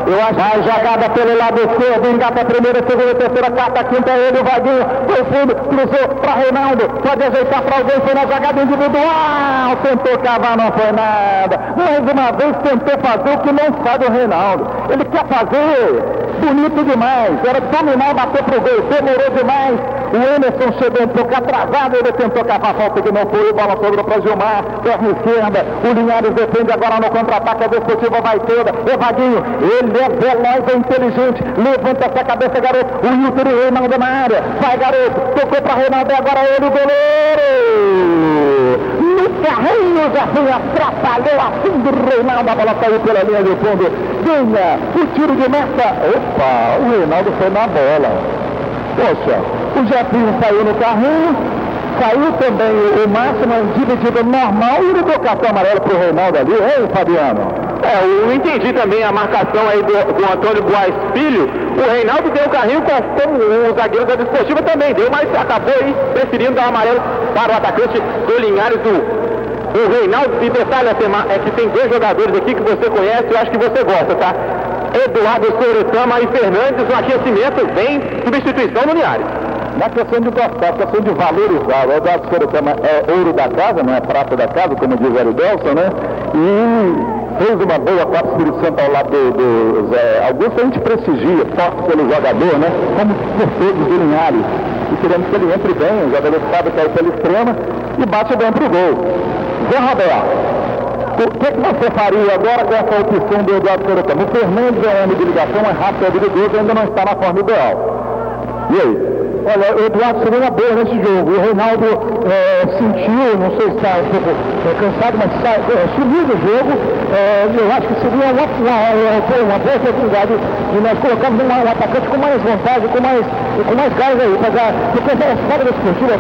eu acho que a jogada pelo lado esquerdo, engata a primeira, segunda, terceira, quarta, quinta, ele, o Vaguinho, foi fundo, cruzou para Reinaldo, pode ajeitar para alguém, foi na jogada individual, tentou cavar, não foi nada. Mais uma vez tentou fazer o que não sabe o Reinaldo. Ele quer fazer bonito demais, era dominar, bater pro gol, demorou demais. O Emerson chegou um pouco atrasado, ele tentou cavar a falta que não foi, bola sobrou para Gilmar, perna esquerda, o Linhares defende agora no contra-ataque, a Desportiva vai toda, o Vaguinho, ele é veloz, é inteligente, levanta essa cabeça, garoto, o Hilton e o Reinaldo na área, vai garoto, tocou para Reinaldo, agora ele, o goleiro! No carrinho já vem, atrapalhou a fim do Reinaldo, a bola saiu pela linha de fundo, ganha o tiro de meta, opa, o Reinaldo foi na bola. Poxa, o Jefinho saiu no carrinho, saiu também o Máximo, dividido normal, e ele deu cartão amarelo pro Reinaldo ali, hein, Fabiano? Eu entendi também a marcação aí do Antônio Boaz Filho. O Reinaldo deu o carrinho como o zagueiro da Desportiva também deu, mas acabou aí preferindo dar o amarelo para o atacante do Linhares, o Reinaldo. E detalhe é que tem dois jogadores aqui que você conhece, eu acho que você gosta, tá? Eduardo Sorotama e Fernandes, o aquecimento vem substituição no Linhares. Não é questão de gostar, é questão de valorizar. O Eduardo Sorotama é ouro da casa, não é prata da casa, como diz o Aridelson, né? E fez uma boa Copa Espírito Santo ao lado do Zé Augusto. A gente prestigia, forte pelo jogador, né? Como por todos do Linhares. E queremos que ele entre bem, o jogador sabe cair pela extrema e bate bem pro gol. Zé Roberto, o que você faria agora com essa opção do Eduardo Sorotama? O Fernandes é um homem de ligação, é rápido, é habilidoso, ainda não está na forma ideal. E aí? Olha, o Eduardo seria uma boa nesse jogo. O Reinaldo sentiu, não sei se está um pouco cansado, mas subiu do jogo. Eu acho que seria uma boa oportunidade de nós colocarmos um atacante com mais vontade, com mais gás aí. Porque a espada da Desportiva,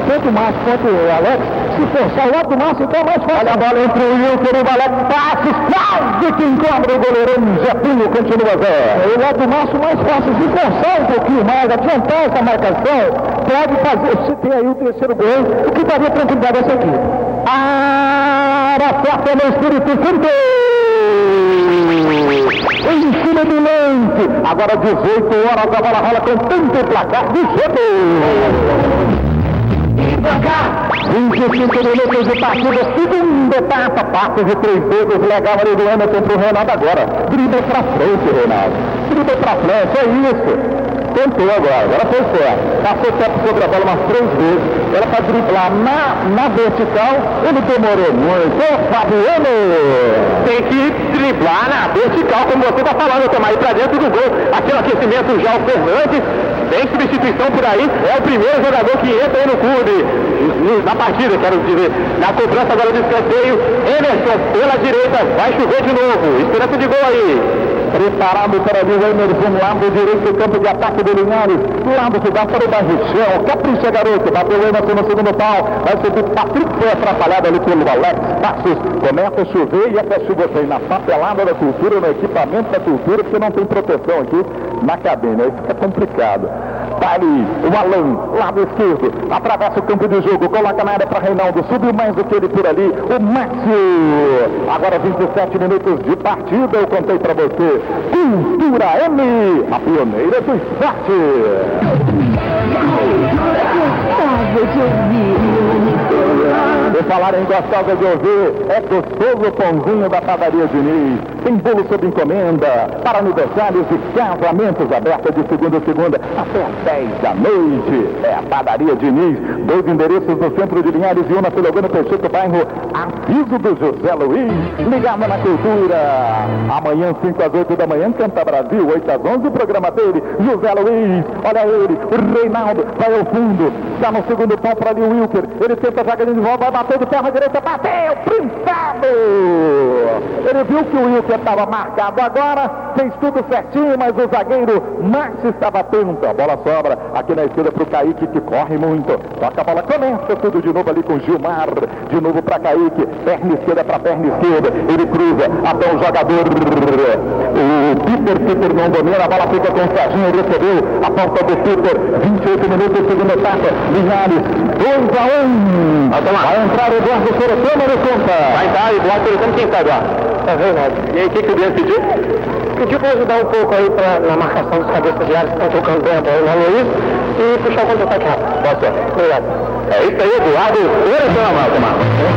tanto o Márcio quanto o Alex, se forçar o lado do Márcio, então é mais fácil. Olha a bola entre o Wilker e o Alex, passes, quase que encontra o goleirão Jefinho, continua Zé. O lado do Márcio mais fácil, se forçar um pouquinho mais, adiantar essa marcação, pode fazer, se tem aí o terceiro gol, o que daria tranquilidade a essa equipe. Araçá no Espírito Santo! Em cima do lance, agora 18 horas, a bola rola com tanto placar do jogo. 25 minutos de partida, segunda etapa, passe de 3 dedos, legal ali do Emerson pro Reinaldo agora. Dribble pra frente, Reinaldo. Dribble pra frente, é isso. Tentou agora foi certo. Passou tempo sobre a bola umas 3 vezes. Era para driblar na vertical, ele demorou muito. Ô, Fabiano! Tem que driblar na vertical, como você está falando, Tomar, ir para dentro do gol. Aqui no aquecimento já o Fernandes, tem substituição por aí, é o primeiro jogador que entra aí no clube, na partida, quero dizer, na cobrança agora do escanteio. Emerson pela direita, vai chover de novo, esperança de gol aí. Preparado para ali o Emerson, lado direito do campo de ataque do Linhares, lado que dá para o Barrichão, capricha garoto, bateu o Emerson no segundo pau, vai subir Patrick, foi atrapalhado ali pelo Alex Passos, começa a chover e essa chuva vem na papelada da cultura, no equipamento da cultura, porque não tem proteção aqui na cabine, aí fica complicado. Tá ali, o Alan, lado esquerdo, atravessa o campo de jogo, coloca na área para Reinaldo, subiu mais do que ele por ali, o Márcio. Agora 27 minutos de partida, eu contei para você. Cultura M, a pioneira do esporte. Por falar em gostosa de ouvir, é gostoso o pãozinho da padaria Diniz. Tem bolo sob encomenda para aniversários e casamentos, aberta de segunda a segunda até às 10 da noite. É a padaria Diniz, 2 endereços no centro de Linhares e uma pelo Gano Peixoto, bairro Aviso do José Luiz, ligado na cultura. Amanhã 5 às 8 da manhã, Canta Brasil, 8 às 11, o programa dele, José Luiz, olha ele, o Reinaldo, vai ao fundo, está no segundo pau para ali o Wilker, ele tenta jogar de volta, vai bater de perna direita, bateu, printado! Ele viu que o Wilker estava marcado agora, fez tudo certinho, mas o zagueiro Márcio estava atento, a bola sobra aqui na esquerda para o Kaique, que corre muito, toca a bola, começa tudo de novo ali com Gilmar, de novo para Kaique, perna esquerda para perna esquerda, ele cruza até o jogador, o Peter não domina, a bola fica com o Serginho, recebeu a falta do Peter, 28 minutos, segunda etapa, Linhares, 2-1, vai entrar o Eduardo Sorotama no conta. Vai entrar, Eduardo Sorotama, quem está, Eduardo? Tá vendo, Reinaldo? E aí, o que o Bianco pediu? Pediu para ajudar um pouco aí na marcação dos cabeças de área que estão tocando bem a bola na Luiz e puxar o contra-ataque rápido. Pode ser. Obrigado. É isso aí, Eduardo.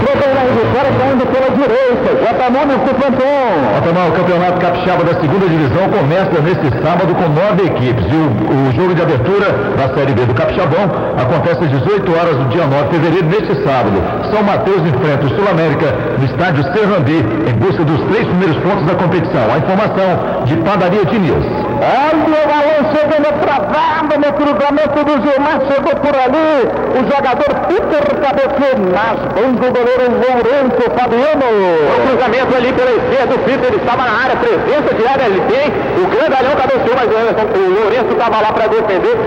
Entrou bem na vitória, caindo pela direita. J. Nunes do Planton. O Campeonato Capixaba da segunda divisão começa neste sábado com 9 equipes. E o jogo de abertura da Série B do Capixabão acontece às 18 horas do dia 9 de fevereiro, neste sábado. São Mateus enfrenta o Sul-América no estádio Serrambi, em busca dos 3 primeiros pontos da competição. A informação de Padaria Diniz. Olha o balão chegando travado no cruzamento do Gilmar, chegou por ali. O jogador Peter cabeceou nas mãos do goleiro Lourenço Fabiano. O cruzamento ali pela esquerda, o Peter estava na área, presença de área ele tem. O grandalhão cabeceou, mas o Lourenço estava lá para defender.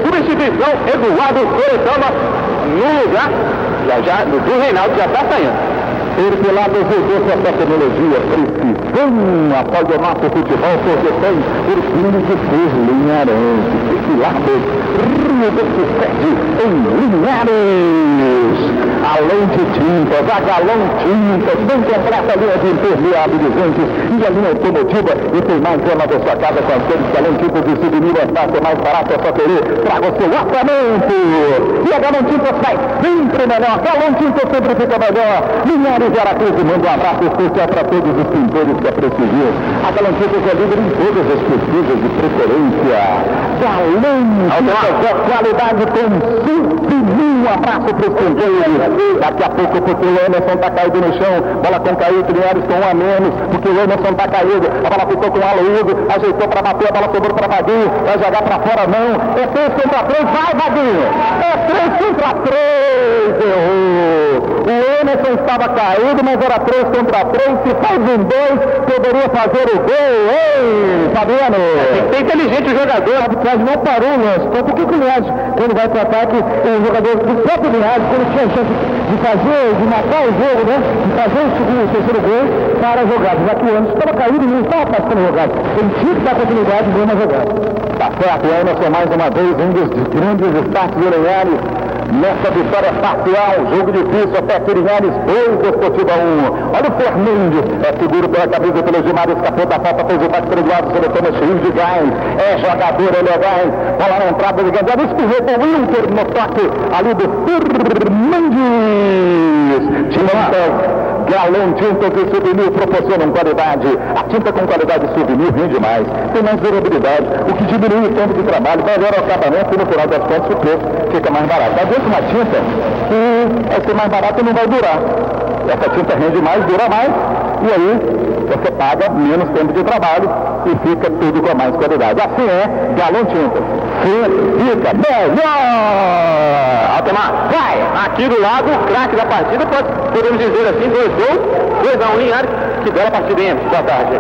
Substituição, Eduardo Soretama no lugar do Reinaldo, já está saindo. Perfilados usou sua tecnologia, precisão após o nosso futebol, porque tem Ursinho de Ser Linharense. Perfilados, Rio do Sucede, em Linhares. Além de tintas, a Galão Tintas, bem completa a linha de impermeabilizantes e a linha automotiva. E tem mais uma da sua casa com as cores Galão Tintas de souvenir, é fácil, mais barato, é só querer. Traga o seu orçamento. E a Galão Tintas sai sempre melhor. Galão Tintas sempre fica melhor. Linhares de Aracruz, manda um abraço especial para todos os pintores que apreciam. A Galão Tintas é líder em todas as pesquisas de preferência. Galão Tintas é qualidade com souvenir. Um abraço para os pintores. Daqui a pouco, porque o Emerson está caído no chão, bola com Caíto, Linhares com 1 a menos, porque o Emerson está caído, a bola ficou com o Aloysio, ajeitou para bater, a bola sobrou para Vaguinho, vai jogar para fora não, é 3 contra 3, vai Vaguinho, é 3 contra 3, errou. O Emerson estava caído, mas era 3 contra 3, se faz um 2, poderia fazer o gol, ei, Fabiano. É inteligente o jogador. O Linhares não parou o lance, então por que o Linhares, quando vai para o ataque, o jogador do próprio Linhares, quando tinha chance de fazer, de matar o jogo, né? De fazer o segundo, o terceiro gol para a jogada. Já que o Emerson estava caído e não estava passando a jogada. Ele tinha que dar continuidade de uma jogada. Tá certo, o Emerson mais uma vez, um dos grandes destaques do Linhares. Nessa vitória parcial, jogo difícil, até que Linhares 2, Desportiva 1. Olha o Fernandes, é seguro pela camisa pelo Gilmar, escapou da falta, fez o passe para o Eduardo, seleção cheio de gás, é jogador, ele é gás, bola na entrada de Gandela, espirrou com o Wilker no toque ali do Fernandes. Galão Tintas e Souvenir proporcionam qualidade. A tinta com qualidade Souvenir rende mais, tem mais durabilidade, o que diminui o tempo de trabalho, melhora o acabamento e no final das contas o preço fica mais barato. Às vezes uma tinta que vai ser mais barata e não vai durar. Essa tinta rende mais, dura mais, e aí você paga menos tempo de trabalho e fica tudo com mais qualidade. Assim é, Galão Tintas. Fica melhor! Altemar, vai! Aqui do lado, o craque da partida, podemos dizer assim, 2 gols, 2 a 1 Linhares, que bela partida em Boa tarde.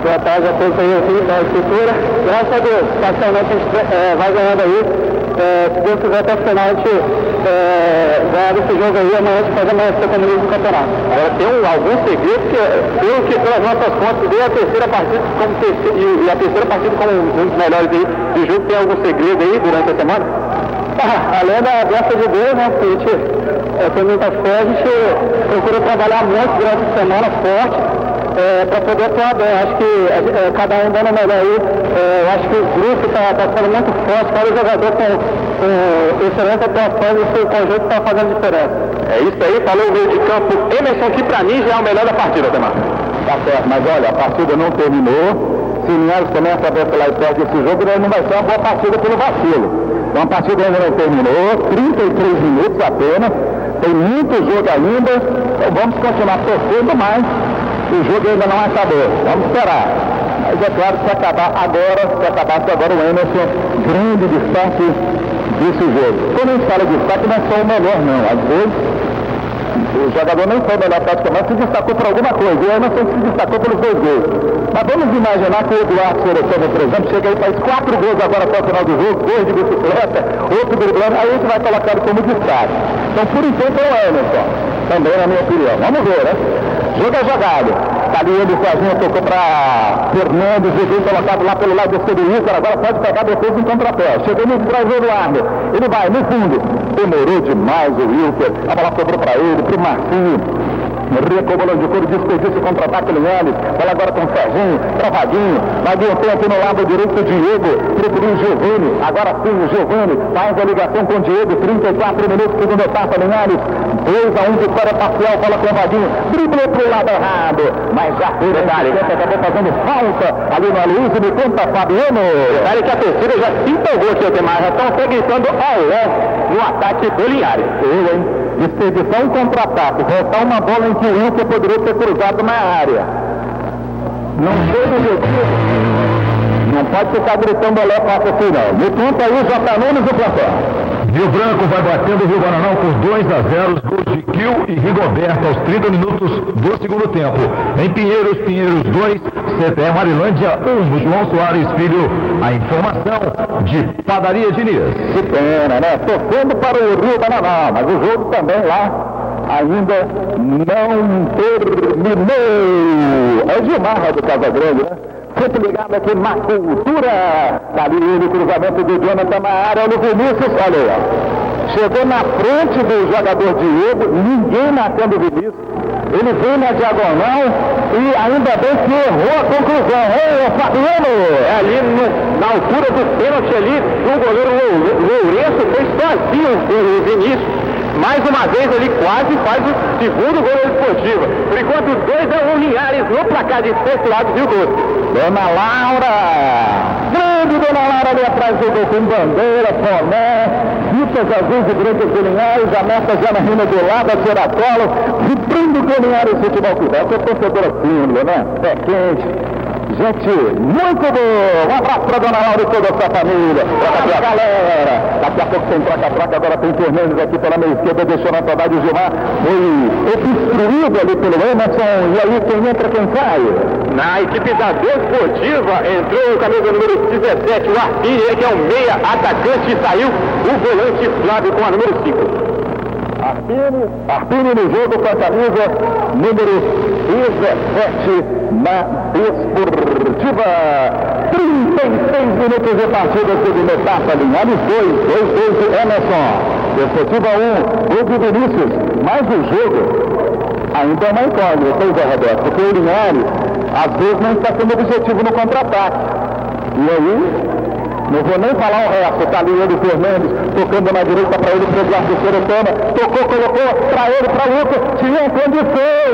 Boa tarde a todos aí, da estrutura. Graças a Deus, parcialmente a gente vai ganhando aí. Se Deus quiser até o final, a gente ganhar esse jogo aí, amanhã a gente faz amanhã o caminho do campeonato. Agora tem algum segredo, que pelas nossas contas, veio a terceira partida e a terceira partida como um dos melhores aí do jogo, tem algum segredo aí durante a semana? Além da graça de Deus, né, que a gente tem muita fé, a gente procura trabalhar muito durante a semana, forte, para poder atuar bem. Acho que cada um dando melhor aí, acho que o grupo está sendo muito forte, cada jogador com excelente atuação e o seu conjunto está fazendo diferença. É isso aí, falou o meio de campo Emerson, que para mim já é o melhor da partida, Temar. Tá certo, mas olha, a partida não terminou. Se o Linhares começa a vacilar e perde esse jogo, ele não vai ser uma boa partida pelo vacilo. Então a partida ainda não terminou, 33 minutos apenas, tem muito jogo ainda, então vamos continuar torcendo, mas o jogo ainda não acabou, vamos esperar. Mas é claro que se acabasse agora o Emerson, grande destaque desse jogo. Quando a gente fala de destaque, não é só o melhor não, às vezes o jogador nem foi o melhor praticamente, se destacou por alguma coisa, e o Emerson se destacou pelos 2 gols. Mas vamos imaginar que o Eduardo Soretama, por exemplo, chega aí e faz 4 gols agora até o final do jogo, 2 de bicicleta, outro driblando, aí a gente vai colocar ele como destaque. Então, por enquanto, é o Emerson, também na minha opinião. Vamos ver, né? Jogo é jogado. Tá ali ele sozinho, tocou para Fernandes, Jesus colocado lá pelo lado esquerdo do Ícaro, agora pode pegar depois em contrapé. Chegou no traz o Eduardo, ele vai no fundo, demorou demais o Wilker, a bola sobrou para ele, pro Marcinho. Recobrou de couro, desperdício, contra-ataque Linhares. Bola agora com o Serginho, travadinho. Adiantou aqui no lado direito, Diego. Preferiu o Giovani. Agora sim, o Giovani faz a ligação com o Diego. 34 minutos, segunda etapa, Linhares. 2-1, vitória parcial, bola com o Vadinho. Driblou pro lado errado. Mas já foi detalhe. Acabou fazendo falta ali no Aloysio. Me conta, Fabiano. Detalhe que a torcida já se empolgou, seu Temar. Já estão até gritando alô no ataque do Linhares. Expedição contra-ataque. Voltar uma bola em que o Wilker poderia ter cruzado na área. Não foi do motivo. Não pode ficar gritando olé fácil assim, não. Me conta aí, J. Nunes do Platão. Rio Branco vai batendo o Rio Bananal por 2-0, gols de Gil e Rigoberto aos 30 minutos do segundo tempo. Em Pinheiros 2, CTE Marilândia 1, João Soares Filho. A informação de Padaria Diniz. Que pena, né? Torcendo para o Rio Bananal, mas o jogo também lá ainda não terminou. É Gilmar do Casa Grande, né? Sempre ligado aqui na cultura. Dali ele, cruzamento do Jonathan na área, olha o Vinícius, olha aí, ó. Chegou na frente do jogador Diego, ninguém marcando o Vinícius. Ele veio na diagonal e ainda bem que errou a conclusão. Ei, Fabiano! Ali na altura do pênalti ali, o goleiro Lourenço fez sozinho o Vinícius. Mais uma vez ali quase faz o segundo gol esportivo. Por enquanto 2-1 Linhares no placar de sexto lado do gol. Dona Laura! Grande Dona Laura ali atrás do gol com bandeira, boné, fitas azuis e brancas de Linhares, a meta já na rima do lado, a Tiracolo, vibrando com Linhares Futebol Clube. Essa é torcedora símbolo, né? Pé quente. Gente, muito bom! Um abraço para Dona Laura e toda a sua família. Troca, galera! Daqui a pouco tem troca-troca, agora tem Fernandes aqui pela meia esquerda, deixou na saudade o Gilmar. Foi obstruído ali pelo Emerson. E aí, quem entra, quem sai? Na equipe da Desportiva entrou o camisa número 17, o Arpini, que é o meia atacante, e saiu o volante Flávio com a número 5. Arpini no jogo com a camisa número 17 na Desportiva. 36 minutos de partida, segunda etapa, Linhares 2 de Emerson. Desportiva 1, gol de Vinícius. Mas o jogo ainda é uma incógnita, Zé Roberto, porque o Linhares às vezes não está sendo objetivo no contra-ataque. E aí... Não vou nem falar o resto, tá ali ele, Fernandes, tocando na direita para ele, para o Eduardo Sorocama, tocou, colocou para ele, para o Lucas, tinha condição.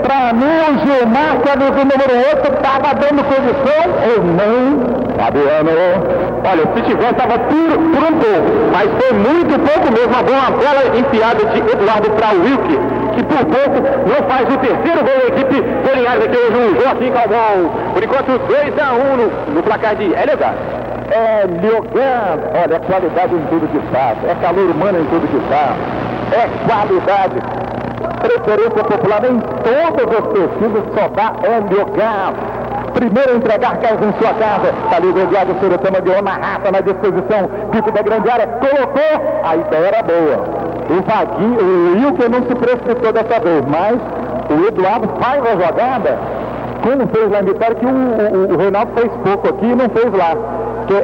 Para mim, o Gilmar, que é o número 8, estava dando condição ou não? Fabiano. Olha, o futebol estava por um pouco, mas foi muito pouco mesmo. Uma boa bola enfiada de Eduardo para o Wilker, que por pouco não faz o terceiro gol da equipe do Linhares aqui hoje, o Joaquim Calmon. Por enquanto, 2-1 no placar de Hélio. Liogan, olha, é qualidade em tudo que faz, é calor humano em tudo que faz, é qualidade, preferência popular em todas as pesquisas, só dá Liogan. Primeiro a entregar carros em sua casa, tá ali o Eduardo Sorocama, deu na raça, na disposição, pico da grande área, colocou, a ideia era boa. O Vaguinho, o Wilker não se precipitou dessa vez, mas o Eduardo faz a jogada, como fez lá em Vitória, que o Reinaldo fez pouco aqui e não fez lá. Que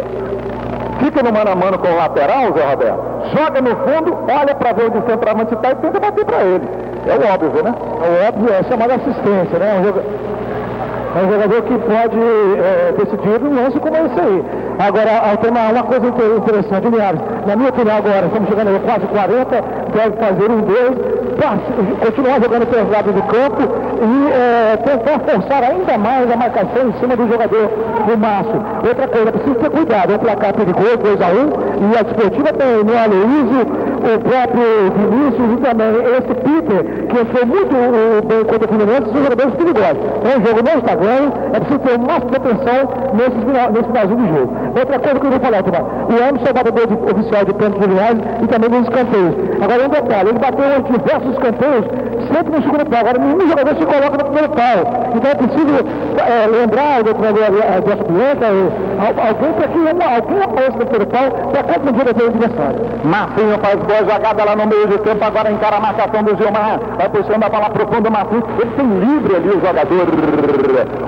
fica no mano a mano com o lateral, Zé Roberto, joga no fundo, olha para ver onde o centroavante está e tenta bater para ele. É o óbvio, né? O óbvio é chamada assistência, né? É um jogador que pode decidir um lance como esse aí. Agora, tem uma coisa interessante, Linhares, na minha opinião agora, estamos chegando a quase 40, deve fazer 1-2, continuar jogando pelos lados do campo e tentar forçar ainda mais a marcação em cima do jogador do Márcio. Outra coisa, precisa ter cuidado, é um placar perigoso, 2-1, e a Desportiva tem no Aloysio, o próprio Vinícius e também esse Peter, que entrou muito bem contra o Fluminense, são jogadores perigosos. O jogo não está ganho, é preciso ter o máximo de atenção nesse finalzinho do jogo. Outra coisa que eu vou falar, o Emerson é batedor oficial de pênalti de Linhares e também nos escanteios. Agora um detalhe, ele bateu em diversos escanteios, sempre no segundo pau. Agora nenhum jogador se coloca no primeiro pau. Então é preciso lembrar do treinador de Aspiranca, alguém para que alguém apareça no primeiro pau para confundir o adversário. Marcinho faz boa jogada lá no meio de campo, agora encara a marcação do Gilmar, vai puxando a bola profunda do Martins, ele tem livre ali o jogador,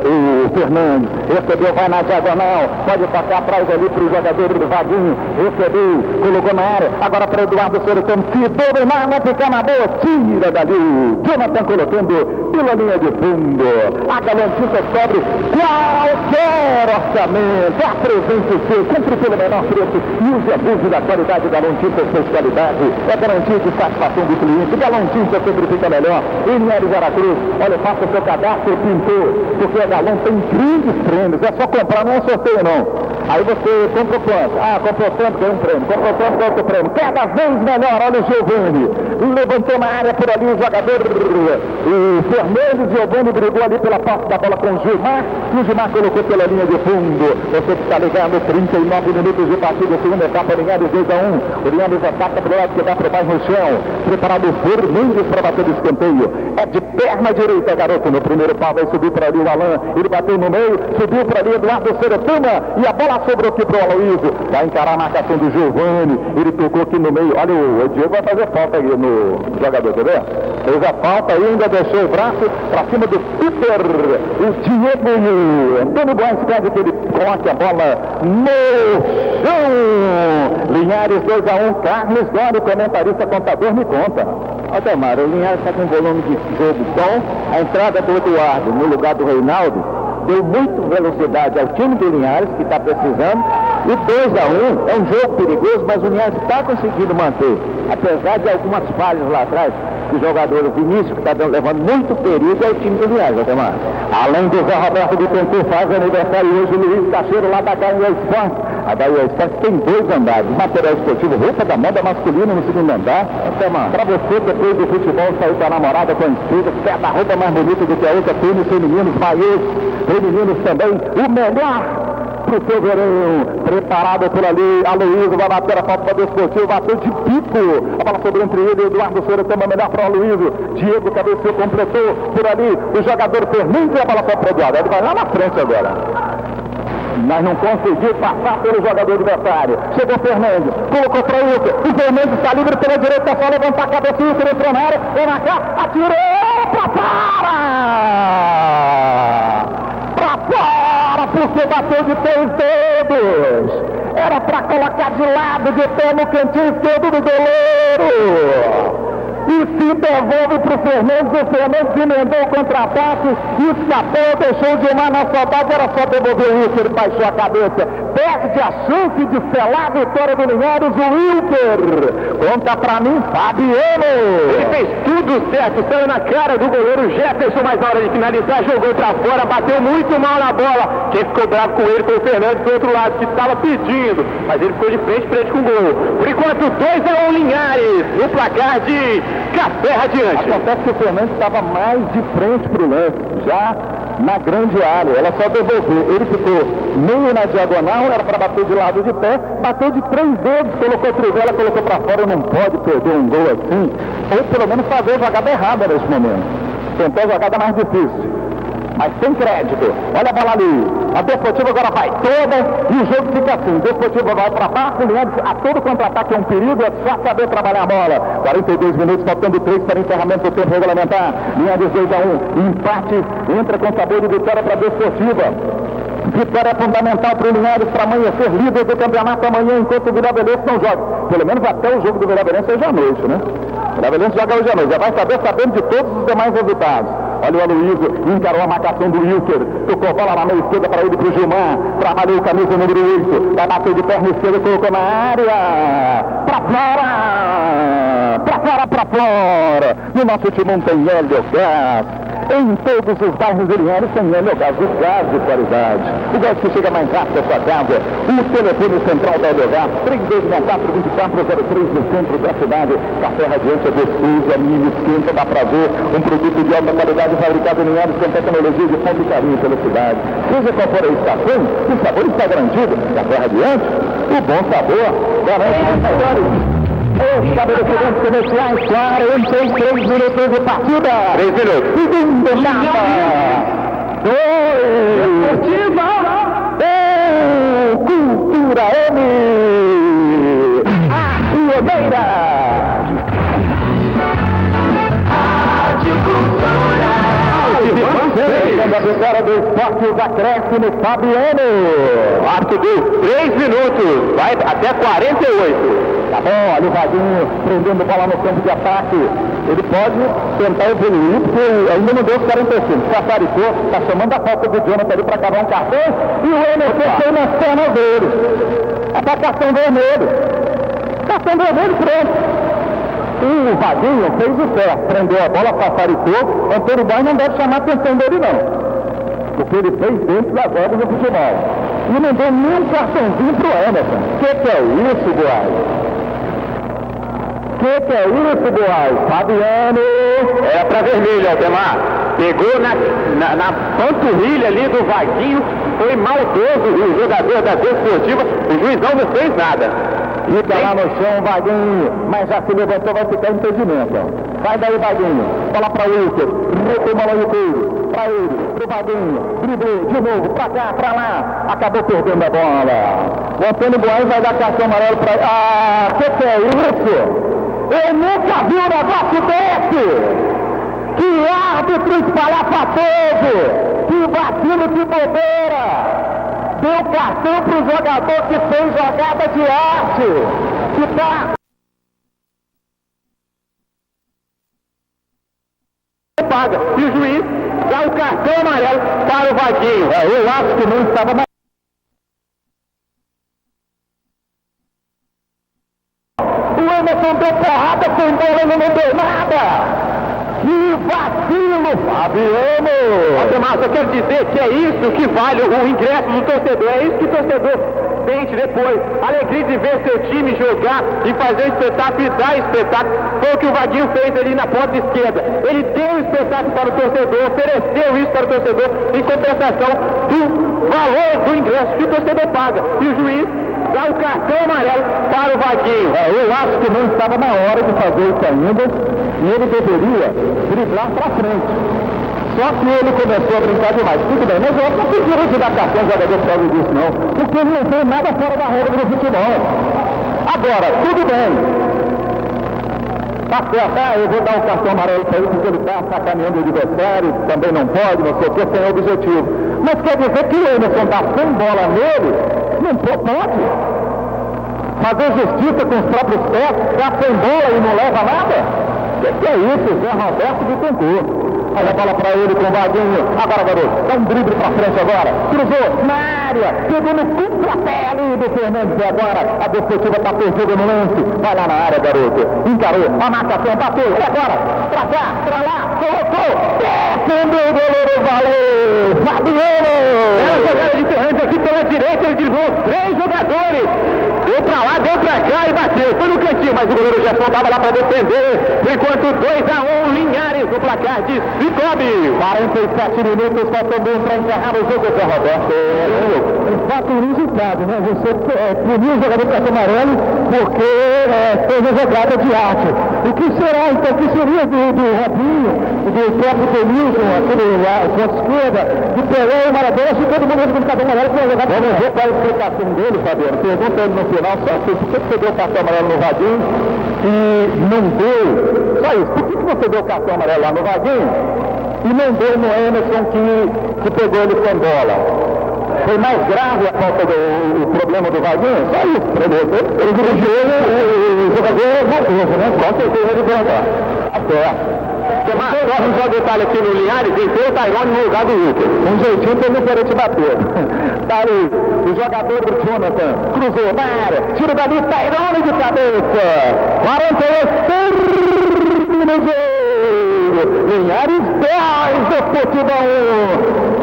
o Fernandes, recebeu, vai na diagonal, pode tocar atrás ali para o jogador do Vaguinho, recebeu, colocou na área, agora para Eduardo Sorocano, se dominar, não ficar na boa, tira dali o Jonathan colocando pela linha de fundo, a Galantistas cobre qualquer orçamento, apresente o seu, cumpre pelo menor preço, e use abuso da qualidade da Galantistas, sua qualidade, é garantia de satisfação do cliente, Galantistas sempre fica melhor, em Linhares Aracruz, olha, faça o seu cadastro, pintor, porque a Galão tem grandes prêmios, é só comprar, não é sorteio não. Aí você compra o quanto? Comprou tanto, ganha um prêmio. Comprou tanto, ganha outro prêmio. Cada vez melhor, olha o Giovani. Levantou na área por ali o jogador, o Fernandes. Giovani brigou ali pela posse da bola com o Gilmar. E o Gilmar colocou pela linha de fundo. Você que está ligado, 39 minutos de partida, segunda etapa, Linhares 2-1. O Linhares ataca pro lado que dá pro bairro no chão. Preparado o Fernandes para bater o escanteio. É de perna direita, garoto. No primeiro pau vai subir para ali o Alain. Ele bateu no meio, subiu para ali Eduardo Serotama. E a bola sobrou aqui pro Aloysio, vai encarar a marcação do Giovani, ele tocou aqui no meio, olha o Diego vai fazer falta aí no jogador, quer ver? Fez a falta aí, ainda deixou o braço pra cima do Peter, o Diego e o Antônio Boas pede que ele coloque a bola no chão. Linhares 2-1, Carlos Dório, comentarista contador, me conta. Ademar, o Linhares está com um volume de jogo bom, a entrada do Eduardo no lugar do Reinaldo deu muito velocidade ao time do Linhares, que está precisando, e 2-1 é um jogo perigoso, mas o Linhares está conseguindo manter, apesar de algumas falhas lá atrás, o jogador Vinícius, que está levando muito perigo, é o time do Linhares, Ademar. Além do Zé Roberto de Tentu, faz aniversário hoje o Luiz Cacheiro lá da Bahia Esporte. A Bahia Esporte tem 2 andares, material esportivo, roupa da moda masculina no segundo andar. Para você, depois do futebol, sair com a namorada, com a esposa, cada roupa mais bonita do que a outra, tênis femininos, maiôs, femininos também, o melhor pro seu verão, preparado por ali, Aloysio vai bater a falta para o Desportivo, bateu de pico, a bola sobrou entre ele e Eduardo Sorocama, melhor para o Aloysio, Diego cabeceou, completou por ali, o jogador Fernandes e a bola foi para o Eduardo, ele vai lá na frente agora. Mas não conseguiu passar pelo jogador adversário. Chegou o Fernandes, colocou para o Wilker. O Fernandes está livre pela direita, só levantar a cabeça. O Wilker entrou na área, vai marcar, atirou para fora! Para fora, porque bateu de pé dedos. Era para colocar de lado, de pé no cantinho esquerdo do goleiro. E se devolve para o Fernandes emendou o contra-ataque e escapou, deixou de uma na saudade, era só devolver o Wilker, ele baixou a cabeça, perde a chance de selar a vitória do Linhares, o Wilker. Conta pra mim, Fabiano. Ele fez tudo certo, saiu na cara do goleiro Jefferson, mas na hora de finalizar, jogou pra fora, bateu muito mal na bola. Quem ficou bravo com ele foi o Fernandes do outro lado, que estava pedindo, mas ele ficou de frente com o gol. Por enquanto, 2-1 Linhares, no placar de Café Radiante. Acontece que o Fernandes estava mais de frente para o lance, já na grande área, ela só devolveu, ele ficou meio na diagonal, era para bater de lado de pé, bateu de 3 dedos, colocou trivela, colocou para fora, não pode perder um gol assim, ou pelo menos fazer a jogada errada nesse momento, tentou a jogada mais difícil. Mas sem crédito, olha a bola ali, a Desportiva agora vai toda e o jogo fica assim, Desportiva vai para baixo, a todo contra-ataque é um perigo, é só saber trabalhar a bola. 42 minutos, faltando 3 para encerramento do tempo regulamentar, Linhares 2-1, empate, entra com sabor de vitória para a Desportiva. Vitória fundamental para o Linhares para amanhecer líder do campeonato amanhã, enquanto o Vila Beleza não joga. Pelo menos até o jogo do Vila Beleza hoje à noite, né? O Vila Beleza joga hoje à noite, já vai saber sabendo de todos os demais resultados. Olha o Aloysio, encarou a marcação do Wilker, tocou bola na mão esquerda para ele, para o Gilmar, trabalhou o camisa número 8, vai bater de perna esquerda, colocou na área, para fora, e o nosso timão tem Hélio Gás. Em todos os bairros de Linhares tem Hélio Gás, o gás de qualidade, o gás que chega mais rápido à sua casa. O telefone central da Hélio Gás, 3264-2403 no centro da cidade. Café Radiante é gostoso, é mínimo, esquenta, dá prazer, um produto de alta qualidade fabricado em Linhares com tecnologia de ponto e carinho pela cidade. Seja qual for a estação, o sabor está garantido. Café Radiante, o bom sabor garante os melhores. Estabelecimentos comerciais, 43 minutos de partida. 3 minutos. Segundo etapa. 2. Esportiva. Cultura M. A pioneira. a vitória do Esporte, os acréscimos, Fabiano. Quarto deu 3 minutos, vai até 48. Tá bom, olha o Vaguinho prendendo bola no campo de ataque. Ele pode tentar evoluir, porque ainda não deu os 45. Safaricou, tá chamando a falta do Jonathan ali para acabar um cartão. E o Emerson foi nas pernas dele. Até cartão vermelho. Cartão vermelho, pronto. O Vaguinho fez o certo, prendeu a bola, safaricou. Antônio Boy não deve chamar a atenção dele, não. Porque ele fez dentro das regras do futebol. E não deu nenhum cartãozinho pro Emerson. Que é isso, Boy? Que é isso, Boy? Fabiano. Era pra vermelho, Aldemar. Pegou na panturrilha ali do Vaguinho. Foi maldoso o jogador da Desportiva. O juizão não fez nada. Fica lá no chão, Vaguinho. Mas já se levantou, vai ficar impedimento. Vai daí, Vaguinho. Bola pra Wilker. Retoma lá o inteiro. Pra ele, pro Vaguinho. Driblou de novo, pra cá, pra lá. Acabou perdendo a bola. O Antônio Boaz vai dar cartão amarelo pra ele. Ah, que é isso? Eu nunca vi um negócio desse! Que árbitro espalhafatoso! Que vacilo de bobeira! Deu cartão pro jogador que fez jogada de arte! Que tá... Paga. E o juiz dá o cartão amarelo para o Vaguinho. Eu acho que não estava mais... O Emerson deu porrada sem bola e não deu nada. Que vacilo, Fabiano! Aldemar, eu quero dizer que é isso que vale o ingresso do torcedor. É isso que o torcedor sente depois. Alegria de ver seu time jogar e fazer espetáculo e dar espetáculo. Foi o que o Vaguinho fez ali na ponta esquerda. Ele deu espetáculo para o torcedor, ofereceu isso para o torcedor em compensação do valor do ingresso que o torcedor paga. E o juiz dá o cartão amarelo para o Vaguinho. Eu acho que não estava na hora de fazer isso ainda. E ele deveria driblar para frente. Só que ele começou a brincar demais. Tudo bem, mas eu não tenho direito de dar cartão jogador por causa disso, não. Porque ele não tem nada fora da regra do futebol. Agora, tudo bem. Tá certo, eu vou dar o cartão amarelo para ele porque ele está sacaneando o adversário, também não pode, não sei o que, sem objetivo. Mas quer dizer que o Emerson dá sem bola nele? Não pode. Fazer justiça com os próprios pés, dá sem bola e não leva nada? Que é isso, Zé Roberto de Concurso. Olha a bola pra ele com o Vaguinho. Agora, garoto, dá um drible pra frente agora. Cruzou na área, pegou no contrapé ali do Fernandes. E agora a Desportiva tá perdida no lance. Vai lá na área, garoto. Encarou, a marcação, bateu. E agora, pra cá, pra lá, colocou. Defendeu o goleiro, valeu! Fabiano! Era a jogada de Fernandes aqui pela direita, ele driblou 3 jogadores. Deu pra lá, deu pra cá e bateu. Foi no cantinho, mas o goleiro Gerson tava lá pra defender. Enquanto 2-1, Linhares, o placar de Cicobi. 47 minutos, faltando para encerrar o jogo, Zé Roberto. Um fato inusitado, né? Você puniu o jogador cartão amarelo porque fez a jogada de arte. O que será, então, o que seria do Robinho, do próprio Denilson, aquele lá, com a esquerda, de Pelé e Maradona, se todo mundo com cartão amarelo foi jogada. Vamos ver qual é a explicação dele, Fabiano. Pergunta ele no final, só por que você deu o cartão amarelo no Vaguinho e não deu? Só isso, por que você deu o cartão amarelo lá no Vaguinho e não deu no Emerson que pegou ele sem bola? Foi mais grave a falta do problema do Vaguinho? Só isso, ele dirigiu o jogador maldoso, né? Com certeza ele deu agora. Até. Só um detalhe aqui no Linhares, entrou o Tairone no lugar do Wilker. Um jeitinho pra ele não querer te bater. Tá ali, o jogador do Jonathan cruzou na área, tira dali, Tairone de cabeça. 48 minutos. Linhares 10, Desportiva 1.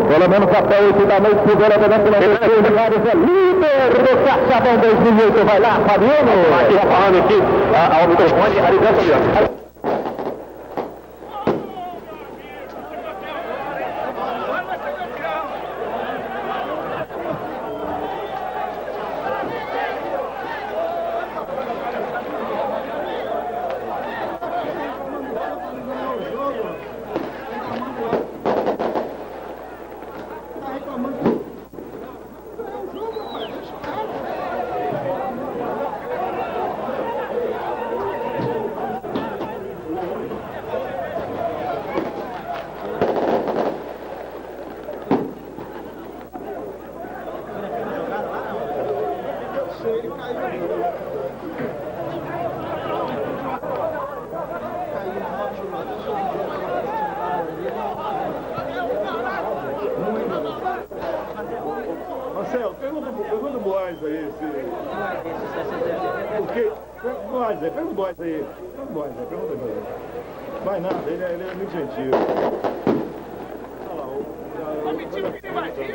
Pelo menos até 8 da noite, primeira da noite, Linhares é líder do Caixabão 2008. Vai lá, Fabiano. Aqui falando aqui ao microfone, Arizão Fabiano. Porque, pega o boys aí. Pega o boys aí, pergunta pra ele. Vai nada, ele é muito gentil. Olha lá, Tá mentindo que ele vai aqui?